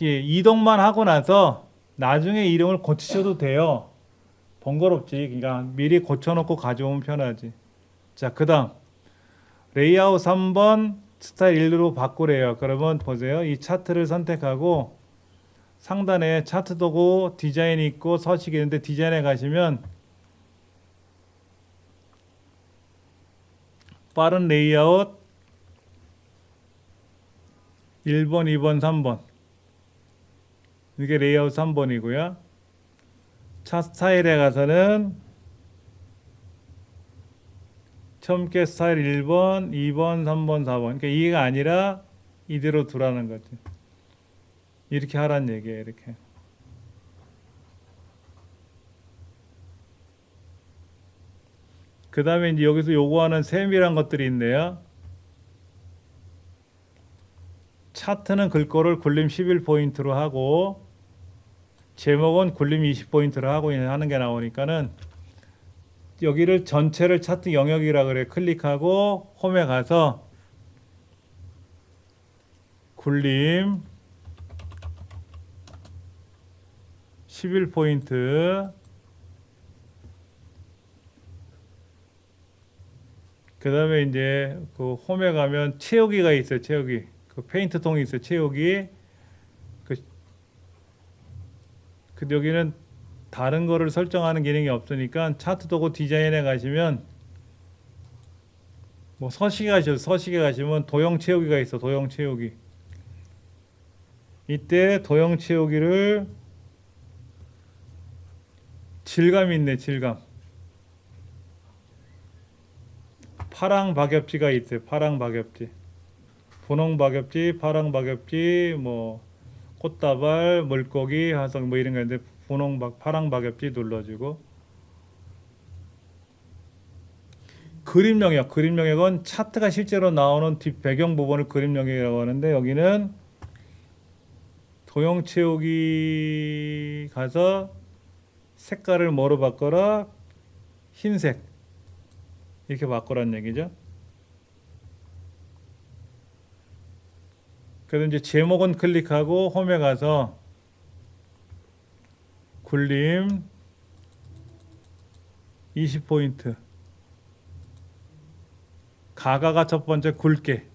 이동만 하고 나서 나중에 이름을 고치셔도 돼요. 번거롭지. 그러니까 미리 고쳐놓고 가져오면 편하지. 자, 그 다음 레이아웃 3번 스타일 1로 바꾸래요. 그러면 보세요. 이 차트를 선택하고 상단에 차트 도구 디자인이 있고 서식이 있는데 디자인에 가시면 빠른 레이아웃 1번, 2번, 3번 이게 레이아웃 3번이고요. 차 스타일에 가서는 첨계 스타일 1번, 2번, 3번, 4번 그러니까 이게가 아니라 이대로 두라는 거지. 이렇게 하란 얘기예요. 이렇게. 그 다음에 이제 여기서 요구하는 세밀한 것들이 있네요. 차트는 글꼴을 굴림 11포인트로 하고 제목은 굴림 20포인트로 하고 하는 게 나오니까는 여기를 전체를 차트 영역이라 그래. 클릭하고 홈에 가서 굴림 11포인트 그 다음에 이제 그 홈에 가면 채우기가 있어요. 채우기 그 페인트 통이 있어요. 채우기 그 여기는 다른 거를 설정하는 기능이 없으니까 차트 도구 디자인에 가시면 뭐 서식에 가시면 도형 채우기가 있어. 도형 채우기 이때 도형 채우기를 질감 있네. 질감 파랑 박엽지가 있어요. 파랑 박엽지 분홍 박엽지 파랑 박엽지 뭐 꽃다발 물고기 화성 뭐 이런 거 있는데 파랑 박엽지 눌러주고 그림 영역은 차트가 실제로 나오는 뒷 배경 부분을 그림 영역이라고 하는데 여기는 도형 채우기 가서 색깔을 뭐로 바꿔라? 흰색 이렇게 바꾸라는 얘기죠. 그래서 이제 제목은 클릭하고 홈에 가서 굴림 20포인트 가가가 첫 번째 굵게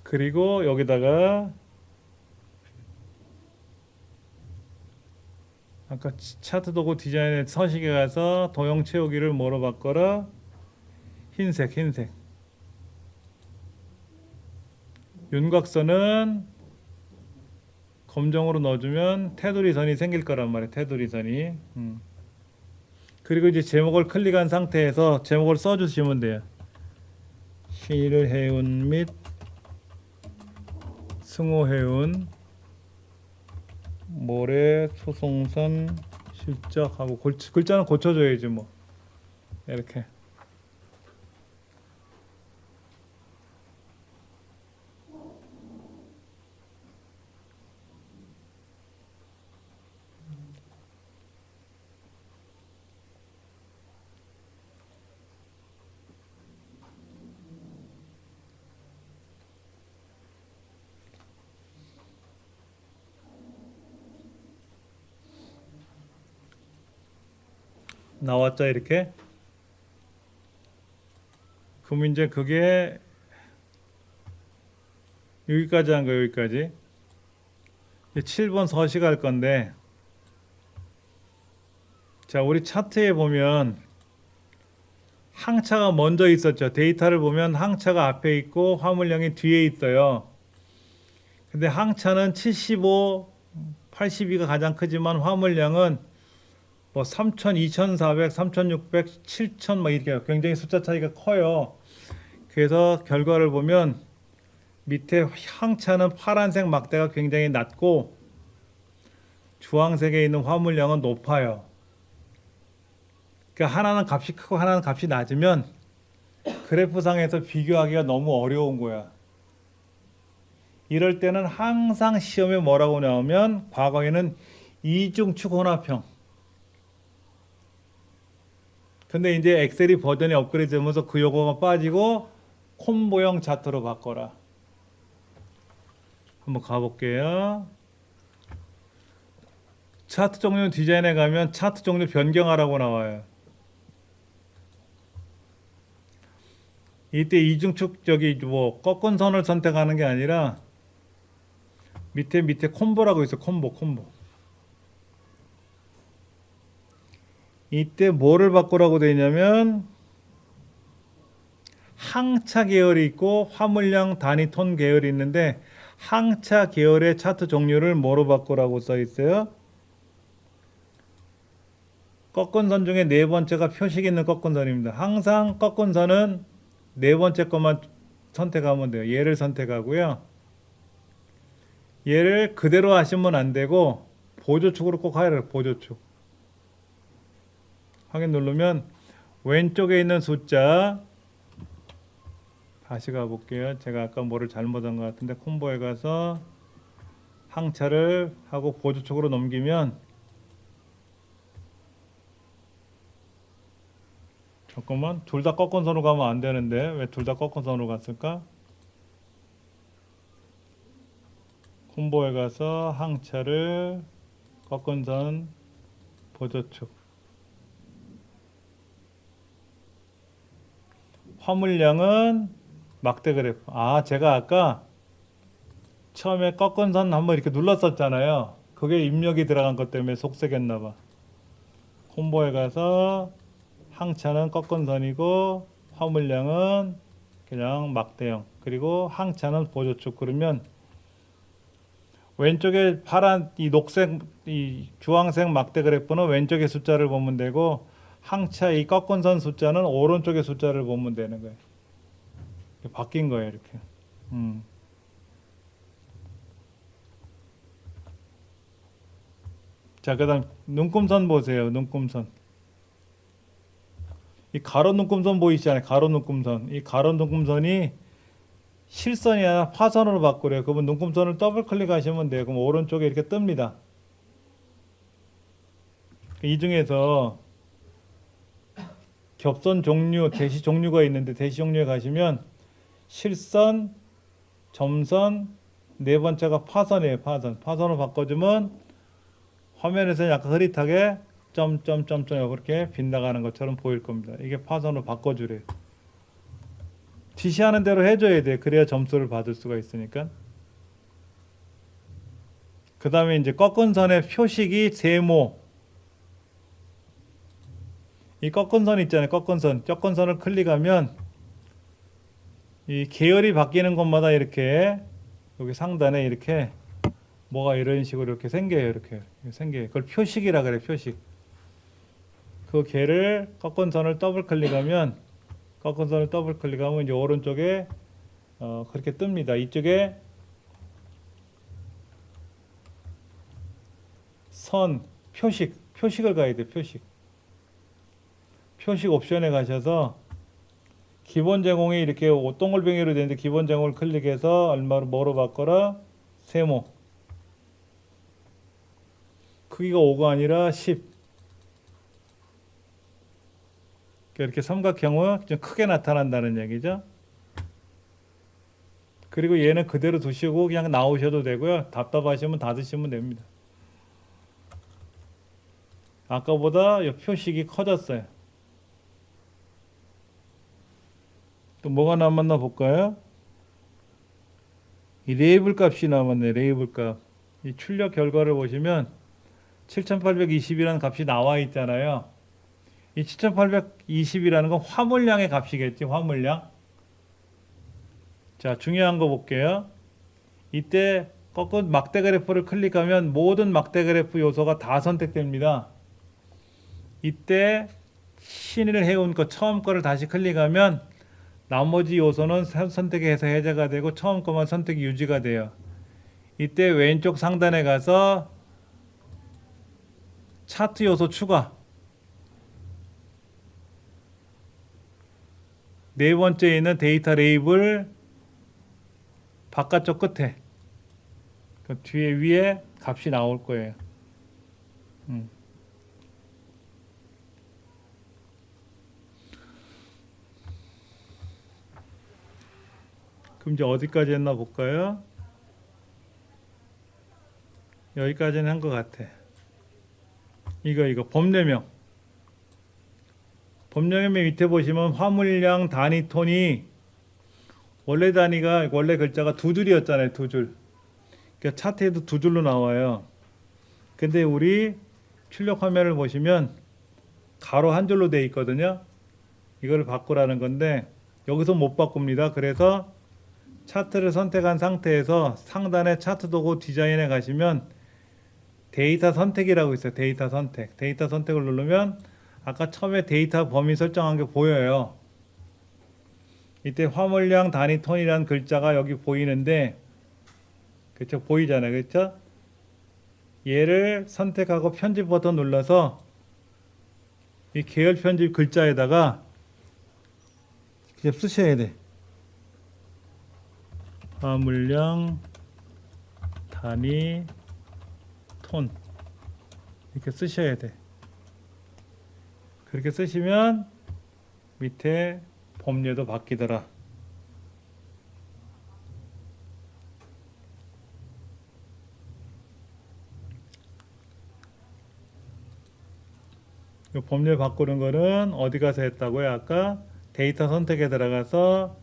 그리고 여기다가 아까 차트 도구 디자인의 서식에 가서 도형 채우기를 뭐로 바꿔라? 흰색 윤곽선은 검정으로 넣어주면 테두리 선이 생길 거란 말이에요. 테두리 선이. 그리고 이제 제목을 클릭한 상태에서 제목을 써주시면 돼요. 실해운 및 승호해운 모래 소송선 실적하고 글자는 고쳐줘야지 뭐 이렇게. 나왔죠, 이렇게. 그럼 이제 그게 여기까지 한 거예요, 여기까지. 7번 서식 할 건데, 자, 우리 차트에 보면 항차가 먼저 있었죠. 데이터를 보면 항차가 앞에 있고 화물량이 뒤에 있어요. 근데 항차는 75, 82가 가장 크지만 화물량은 뭐 3,000, 2,400, 3,600, 7,000 막 이렇게 굉장히 숫자 차이가 커요. 그래서 결과를 보면 밑에 항차는 파란색 막대가 굉장히 낮고 주황색에 있는 화물량은 높아요. 그러니까 하나는 값이 크고 하나는 값이 낮으면 그래프상에서 비교하기가 너무 어려운 거야. 이럴 때는 항상 시험에 뭐라고 나오면 과거에는 이중축 혼합형. 근데 이제 엑셀이 버전이 업그레이드 되면서 그 용어가 빠지고 콤보형 차트로 바꿔라. 한번 가볼게요. 차트 종류 디자인에 가면 차트 종류 변경하라고 나와요. 이때 이중축 저기 뭐 꺾은 선을 선택하는 게 아니라 밑에 콤보라고 있어. 콤보. 이때 뭐를 바꾸라고 되어 있냐면 항차 계열이 있고 화물량 단위 톤 계열이 있는데 항차 계열의 차트 종류를 뭐로 바꾸라고 써 있어요? 꺾은 선 중에 네 번째가 표식 있는 꺾은 선입니다. 항상 꺾은 선은 네 번째 것만 선택하면 돼요. 얘를 선택하고요. 얘를 그대로 하시면 안 되고 보조축으로 꼭 하라. 보조축. 확인 누르면 왼쪽에 있는 숫자 다시 가볼게요. 제가 아까 뭐를 잘못한 것 같은데 콤보에 가서 항차를 하고 보조축으로 넘기면 잠깐만 둘 다 꺾은 선으로 가면 안 되는데 왜 둘 다 꺾은 선으로 갔을까? 콤보에 가서 항차를 꺾은 선 보조축 화물량은 막대 그래프. 아, 제가 아까 처음에 꺾은 선 한번 이렇게 눌렀었잖아요. 그게 입력이 들어간 것 때문에 속색했나 봐. 콤보에 가서 항차는 꺾은 선이고 화물량은 그냥 막대형. 그리고 항차는 보조축. 그러면 왼쪽에 파란 이 녹색 이 주황색 막대 그래프는 왼쪽의 숫자를 보면 되고 항차 이 꺾은 선 숫자는 오른쪽의 숫자를 보면 되는 거예요. 바뀐 거예요, 이렇게. 자, 그다음 눈금선 보세요. 눈금선. 이 가로 눈금선 보이시잖아요. 가로 눈금선. 이 가로 눈금선이 실선이 아니라 파선으로 바꾸래요. 그러면 눈금선을 더블 클릭하시면 돼요. 그럼 오른쪽에 이렇게 뜹니다. 이 중에서 겹선 종류, 대시 종류가 있는데 대시 종류에 가시면 실선, 점선, 네 번째가 파선이에요. 파선. 파선으로 바꿔주면 화면에서 약간 흐릿하게 점점점점 이렇게 빗나가는 것처럼 보일 겁니다. 이게 파선으로 바꿔주래요. 지시하는 대로 해줘야 돼. 그래야 점수를 받을 수가 있으니까. 그 다음에 이제 꺾은 선의 표식이 세모. 이 꺾은 선 있잖아요. 꺾은 선을 클릭하면 이 계열이 바뀌는 곳마다 이렇게 여기 상단에 이렇게 뭐가 이런 식으로 이렇게 생겨요. 이렇게 생겨요. 그걸 표식이라 그래. 표식. 그 개를 꺾은 선을 더블 클릭하면 이제 오른쪽에 그렇게 뜹니다. 이쪽에 선 표식을 가야 돼. 표식 옵션에 가셔서 기본 제공이 이렇게 동글뱅이로 되는데 기본 제공을 클릭해서 얼마로 뭐로 바꿔라? 세모. 크기가 5가 아니라 10. 이렇게 삼각형은 좀 크게 나타난다는 얘기죠. 그리고 얘는 그대로 두시고 그냥 나오셔도 되고요. 답답하시면 닫으시면 됩니다. 아까보다 이 표식이 커졌어요. 또 뭐가 남았나 볼까요? 이 레이블 값이 남았네. 레이블 값. 이 출력 결과를 보시면 7820이라는 값이 나와 있잖아요. 이 7820이라는 건 화물량의 값이겠지. 화물량. 자, 중요한 거 볼게요. 이때 꺾은 막대 그래프를 클릭하면 모든 막대 그래프 요소가 다 선택됩니다. 이때 신을 해온 거 처음 거를 다시 클릭하면 나머지 요소는 선택해서 해제가 되고 처음 거만 선택이 유지가 돼요. 이때 왼쪽 상단에 가서 차트 요소 추가. 네 번째에 있는 데이터 레이블 바깥쪽 끝에 그 뒤에 위에 값이 나올 거예요. 그럼 이제 어디까지 했나 볼까요? 여기까지는 한 것 같아. 이거 법례명. 법령의 맨 밑에 보시면 화물량 단위 톤이 원래 단위가 원래 글자가 두 줄이었잖아요. 두 줄. 그러니까 차트에도 두 줄로 나와요. 근데 우리 출력 화면을 보시면 가로 한 줄로 돼 있거든요. 이거를 바꾸라는 건데 여기서 못 바꿉니다. 그래서 차트를 선택한 상태에서 상단에 차트 도구 디자인에 가시면 데이터 선택이라고 있어요. 데이터 선택. 데이터 선택을 누르면 아까 처음에 데이터 범위 설정한 게 보여요. 이때 화물량 단위 톤이라는 글자가 여기 보이는데 그렇죠? 보이잖아요. 그렇죠? 얘를 선택하고 편집 버튼 눌러서 이 계열 편집 글자에다가 그냥 쓰셔야 돼. 화물량 단위 톤 이렇게 쓰셔야 돼. 그렇게 쓰시면 밑에 법례도 바뀌더라. 이 법례 바꾸는 거는 어디 가서 했다고요? 아까 데이터 선택에 들어가서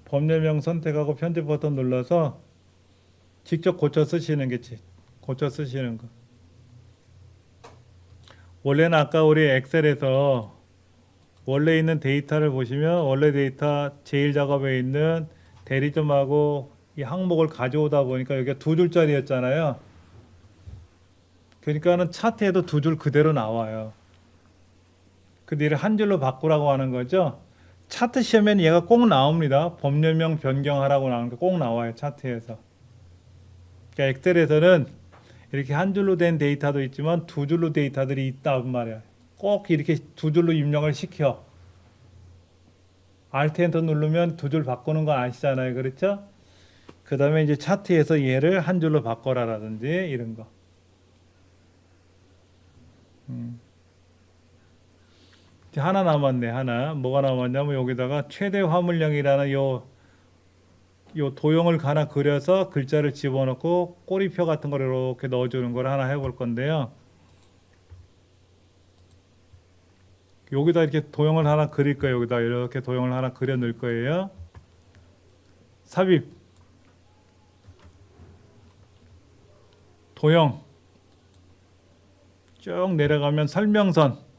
법례명 선택하고 편집 버튼 눌러서 직접 고쳐 쓰시는 게 고쳐 쓰시는 거. 원래는 아까 우리 엑셀에서 원래 있는 데이터를 보시면 원래 데이터 제일 작업에 있는 대리점하고 이 항목을 가져오다 보니까 여기가 두 줄짜리였잖아요. 그러니까는 차트에도 두 줄 그대로 나와요. 근데 이를 한 줄로 바꾸라고 하는 거죠. 차트 시험에는 얘가 꼭 나옵니다. 법률명 변경하라고 나오는 게 꼭 나와요. 차트에서. 그러니까 엑셀에서는 이렇게 한 줄로 된 데이터도 있지만 두 줄로 데이터들이 있단 말이야. 꼭 이렇게 두 줄로 입력을 시켜. Alt 엔터 누르면 두 줄 바꾸는 거 아시잖아요. 그렇죠? 그 다음에 이제 차트에서 얘를 한 줄로 바꿔라라든지 이런 거. 하나 남았네. 하나. 뭐가 남았냐면 여기다가 최대 화물량이라는 요 도형을 하나 그려서 글자를 집어넣고 꼬리표 같은 거를 이렇게 넣어주는 걸 하나 해볼 건데요. 여기다 이렇게 도형을 하나 그릴 거예요. 여기다 이렇게 도형을 하나 그려 넣을 거예요. 삽입. 도형. 쭉 내려가면 설명선.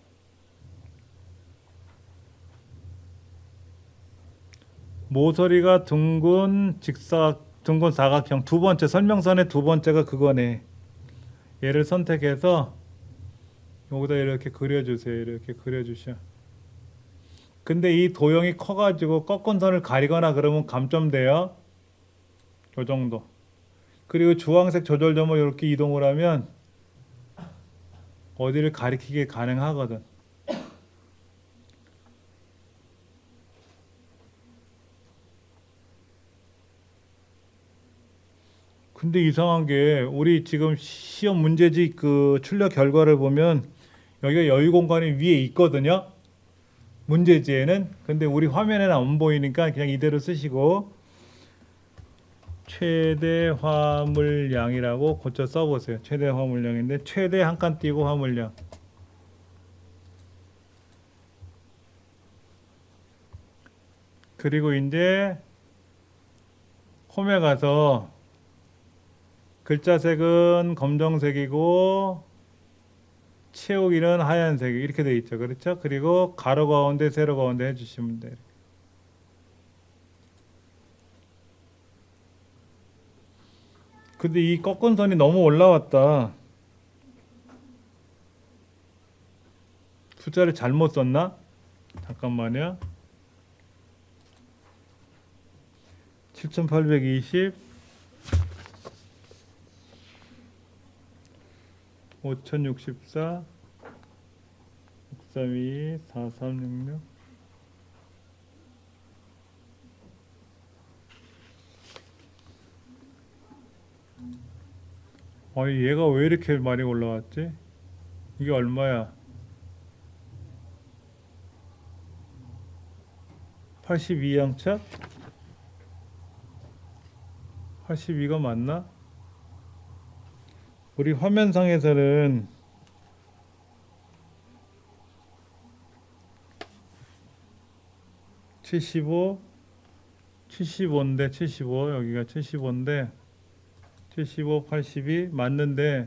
모서리가 둥근 둥근 사각형. 두 번째 설명선의 두 번째가 그거네. 얘를 선택해서 여기다 이렇게 그려주세요. 이렇게 그려주셔. 근데 이 도형이 커가지고 꺾은 선을 가리거나 그러면 감점돼요. 요 정도. 그리고 주황색 조절점을 이렇게 이동을 하면 어디를 가리키게 가능하거든. 근데 이상한 게 우리 지금 시험 문제집 그 출력 결과를 보면 여기가 여유 공간이 위에 있거든요. 문제지에는. 근데 우리 화면에는 안 보이니까 그냥 이대로 쓰시고 최대 화물량이라고 고쳐 써보세요. 최대 화물량인데 최대 한 칸 띄고 화물량. 그리고 이제 홈에 가서 글자색은 검정색이고 채우기는 하얀색 이렇게 돼 있죠. 그렇죠? 그리고 가로 가운데 세로 가운데 해주시면 돼요. 근데 이 꺾은 선이 너무 올라왔다. 숫자를 잘못 썼나? 잠깐만요. 7820 5064 632 4366 아니 얘가 왜 이렇게 많이 올라왔지? 이게 얼마야? 82양차? 82가 맞나? 우리 화면상에서는 (75) 75인데 75 여기가 75인데 75, 82 맞는데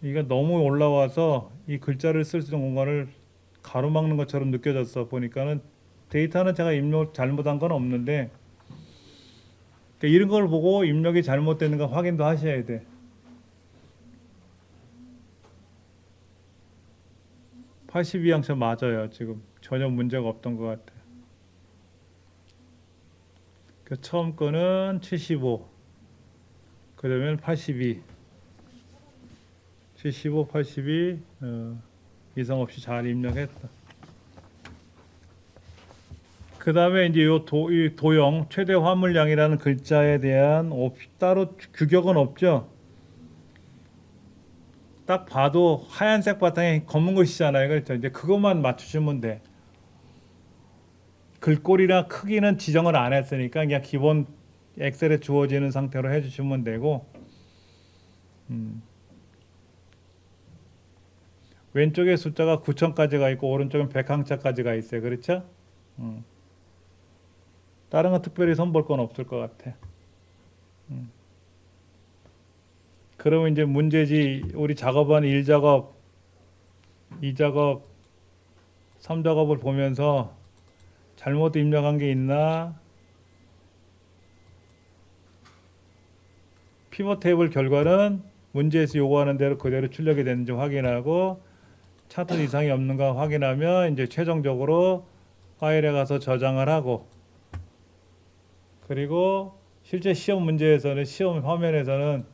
이가 너무 올라와서 이 글자를 쓸 수 있는 공간을 가로막는 것처럼 느껴졌어. 보니까는 데이터는 제가 입력 잘못한 건 없는데 그러니까 이런 걸 보고 입력이 잘못되는가 확인도 하셔야 돼. (82양차) 맞아요. 지금 전혀 문제가 없던 것 같아. 그 처음 거는 75, 그러면 82, 75, 82 이상 없이 잘 입력했다. 그 다음에 이제 이 도형 최대 화물량이라는 글자에 대한 따로 규격은 없죠. 딱 봐도 하얀색 바탕에 검은 글씨잖아요. 그렇죠? 이제 그것만 맞추시면 돼. 글꼴이나 크기는 지정을 안 했으니까 그냥 기본 엑셀에 주어지는 상태로 해주시면 되고 왼쪽에 숫자가 9,000까지가 있고 오른쪽은 100항차까지가 있어요. 그렇죠? 다른 건 특별히 선볼 건 없을 것 같아. 그러면 이제 문제지 우리 작업한 1작업, 2작업, 3작업을 보면서 잘못 입력한 게 있나? 피벗 테이블 결과는 문제에서 요구하는 대로 그대로 출력이 되는지 확인하고 차트 이상이 없는가 확인하면 이제 최종적으로 파일에 가서 저장을 하고 그리고 실제 시험 문제에서는 시험 화면에서는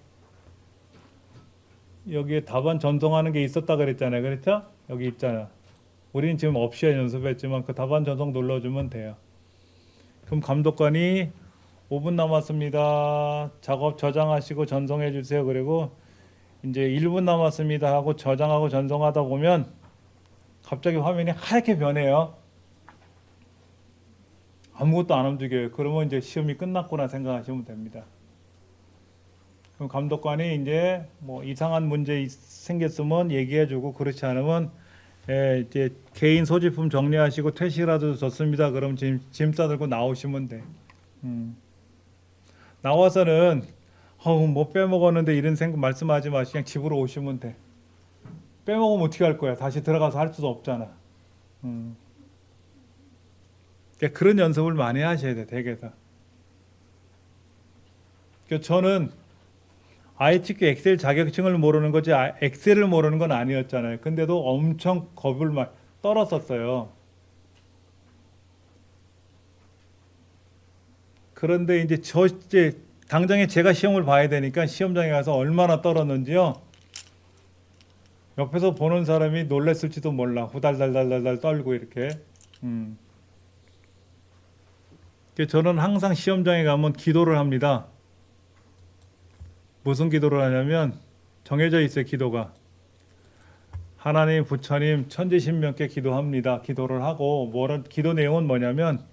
여기에 답안 전송하는 게 있었다 그랬잖아요. 그렇죠? 여기 있잖아. 우리는 지금 없이 연습했지만 그 답안 전송 눌러주면 돼요. 그럼 감독관이 5분 남았습니다. 작업 저장하시고 전송해 주세요. 그리고 이제 1분 남았습니다 하고 저장하고 전송하다 보면 갑자기 화면이 하얗게 변해요. 아무것도 안 움직여요. 그러면 이제 시험이 끝났구나 생각하시면 됩니다. 그럼 감독관이 이제 뭐 이상한 문제 생겼으면 얘기해주고 그렇지 않으면 이제 개인 소지품 정리하시고 퇴실하도 좋습니다. 그럼 짐 싸들고 나오시면 돼. 나와서는 뭐 빼먹었는데 이런 생각 말씀하지 마시고 그냥 집으로 오시면 돼. 빼먹으면 어떻게 할 거야? 다시 들어가서 할 수도 없잖아. 그러니까 그런 연습을 많이 하셔야 돼, 댁에서. 그러니까 저는 ITQ 엑셀 자격증을 모르는 거지 엑셀을 모르는 건 아니었잖아요. 근데도 엄청 겁을 막 떨었었어요. 그런데 이제 당장에 제가 시험을 봐야 되니까 시험장에 가서 얼마나 떨었는지요. 옆에서 보는 사람이 놀랬을지도 몰라. 후달달달달 떨고 이렇게. 저는 항상 시험장에 가면 기도를 합니다. 무슨 기도를 하냐면 정해져 있어요. 기도가 하나님, 부처님, 천지신명께 기도합니다. 기도를 하고 기도 내용은 뭐냐면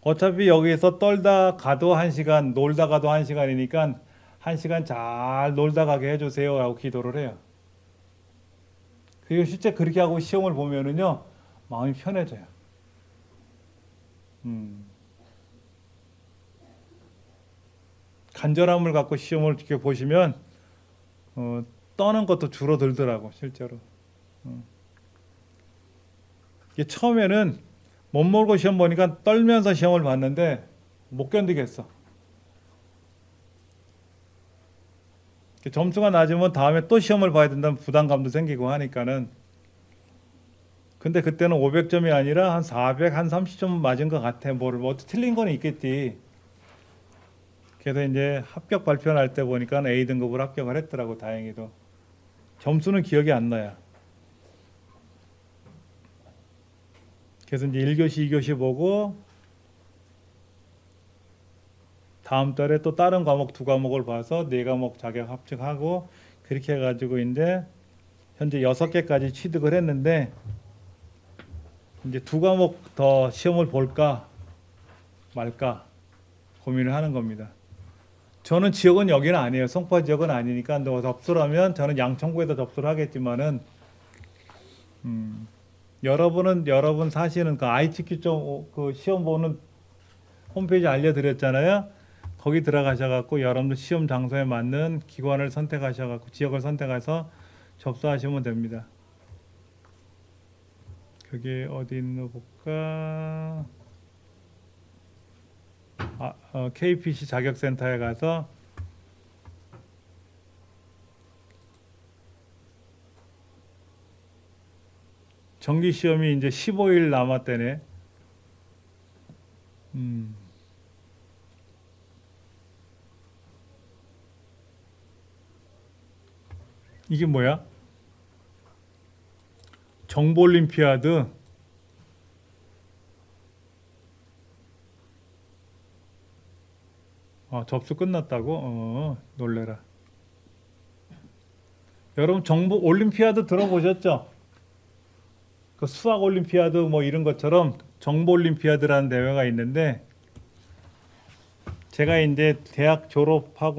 어차피 여기서 떨다 가도 1시간, 놀다 가도 1시간이니까 1시간 잘 놀다 가게 해주세요 라고 기도를 해요. 그리고 실제 그렇게 하고 시험을 보면은요, 마음이 편해져요. 간절함을 갖고 시험을 이렇게 보시면 떠는 것도 줄어들더라고 실제로. 이게 처음에는 못 모르고 시험 보니까 떨면서 시험을 봤는데 못 견디겠어. 점수가 낮으면 다음에 또 시험을 봐야 된다는 부담감도 생기고 하니까는. 근데 그때는 500점이 아니라 한 400, 한 30점 맞은 것 같아. 뭐 틀린 건 있겠지. 그래서 이제 합격 발표 날 때 보니까 A등급으로 합격을 했더라고, 다행히도. 점수는 기억이 안 나요. 그래서 이제 1교시, 2교시 보고 다음 달에 또 다른 과목 2과목을 봐서 4과목 자격 합격하고 그렇게 해가지고 이제 현재 6개까지 취득을 했는데 이제 2과목 더 시험을 볼까 말까 고민을 하는 겁니다. 저는 지역은 여기는 아니에요. 송파 지역은 아니니까 너 접수라면 저는 양천구에다 접수를 하겠지만은 여러분 사시는 그 ITQ 그 시험 보는 홈페이지 알려드렸잖아요. 거기 들어가셔갖고 여러분들 시험 장소에 맞는 기관을 선택하셔갖고 지역을 선택해서 접수하시면 됩니다. 그게 어디 있나 볼까? KPC 자격센터에 가서 정기 시험이 이제 15일 남았대네. 이게 뭐야? 정보올림피아드. 접수 끝났다고? 놀래라. 여러분 정보 올림피아드 들어보셨죠? 그 수학 올림피아드 뭐 이런 것처럼 정보 올림피아드라는 대회가 있는데 제가 이제 대학 졸업하기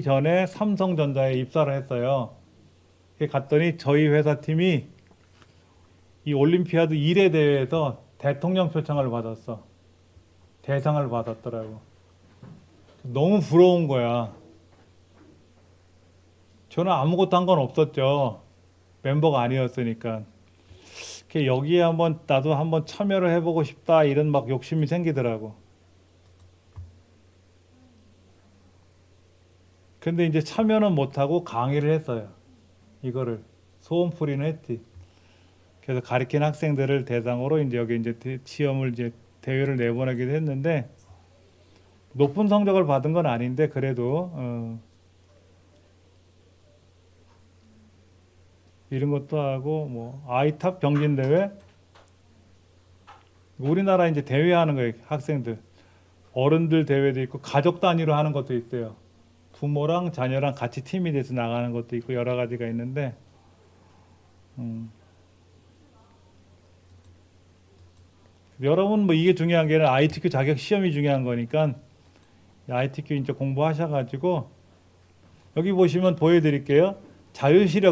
전에 삼성전자에 입사를 했어요. 갔더니 저희 회사 팀이 이 올림피아드 1회 대회에서 대통령 표창을 받았어. 대상을 받았더라고. 너무 부러운 거야. 저는 아무것도 한 건 없었죠. 멤버가 아니었으니까. 여기에 나도 한번 참여를 해보고 싶다 이런 막 욕심이 생기더라고. 근데 이제 참여는 못하고 강의를 했어요. 이거를 소원풀이는 했지. 그래서 가르친 학생들을 대상으로 이제 여기 이제 시험을 이제 대회를 내보내기도 했는데 높은 성적을 받은 건 아닌데 그래도 이런 것도 하고 뭐 아이탑 경진 대회 우리나라 이제 대회 하는 거예요. 학생들 어른들 대회도 있고 가족 단위로 하는 것도 있어요. 부모랑 자녀랑 같이 팀이 돼서 나가는 것도 있고 여러 가지가 있는데 여러분 뭐 이게 중요한 게 아니라 ITQ 자격 시험이 중요한 거니까 ITQ 이제 공부하셔가지고 여기 보시면 보여드릴게요. 자료실에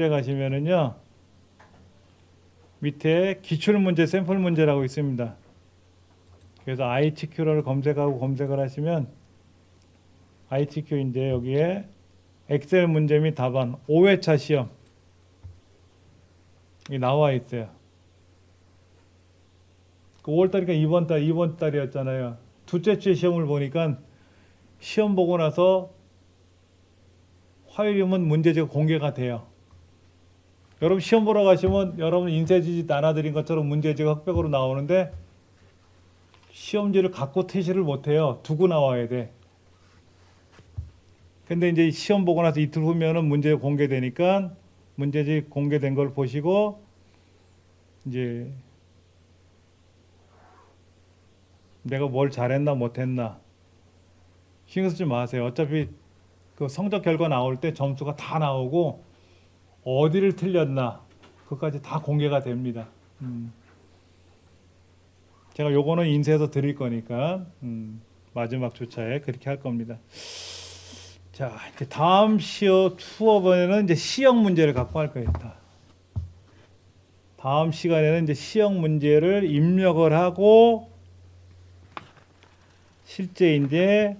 가시면은요 밑에 기출문제 샘플 문제라고 있습니다. 그래서 ITQ를 검색을 하시면 ITQ 이제 여기에 엑셀 문제 및 답안 5회차 시험 이 나와 있어요. 5월달이니까 이번 달이었잖아요. 둘째 주에 시험을 보니까 시험 보고 나서 화요일이면 문제지가 공개가 돼요. 여러분 시험 보러 가시면 여러분 인쇄지 나눠드린 것처럼 문제지가 흑백으로 나오는데 시험지를 갖고 퇴실을 못해요. 두고 나와야 돼. 근데 이제 시험 보고 나서 이틀 후면은 문제 공개되니까 문제지 공개된 걸 보시고 이제 내가 뭘 잘했나 못했나 신경 쓰지 마세요. 어차피 그 성적 결과 나올 때 점수가 다 나오고 어디를 틀렸나 그것까지 다 공개가 됩니다. 제가 요거는 인쇄해서 드릴 거니까 마지막 주차에 그렇게 할 겁니다. 자, 이제 다음 투어번에는 이제 시형 문제를 갖고 할 거예요. 다음 시간에는 이제 시형 문제를 입력을 하고 실제 이제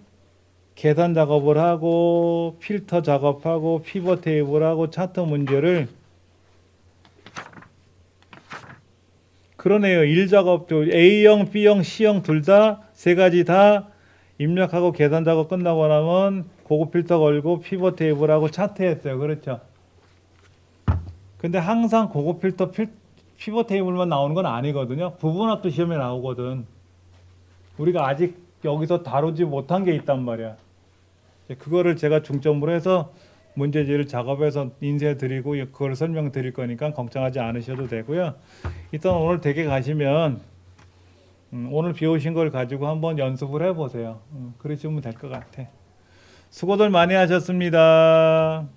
계산 작업을 하고 필터 작업하고 피벗 테이블하고 차트 문제를 그러네요. 일 작업도 A형, B형, C형 둘 다 세 가지 다 입력하고 계산 작업 끝나고 나면 고급 필터 걸고 피벗 테이블하고 차트 했어요. 그렇죠? 근데 항상 고급 필터 피벗 테이블만 나오는 건 아니거든요. 부분합도 시험에 나오거든. 우리가 아직 여기서 다루지 못한 게 있단 말이야. 그거를 제가 중점으로 해서 문제지를 작업해서 인쇄해 드리고 그걸 설명 드릴 거니까 걱정하지 않으셔도 되고요. 일단 오늘 댁에 가시면 오늘 배우신 걸 가지고 한번 연습을 해보세요. 그러시면 될 것 같아. 수고들 많이 하셨습니다.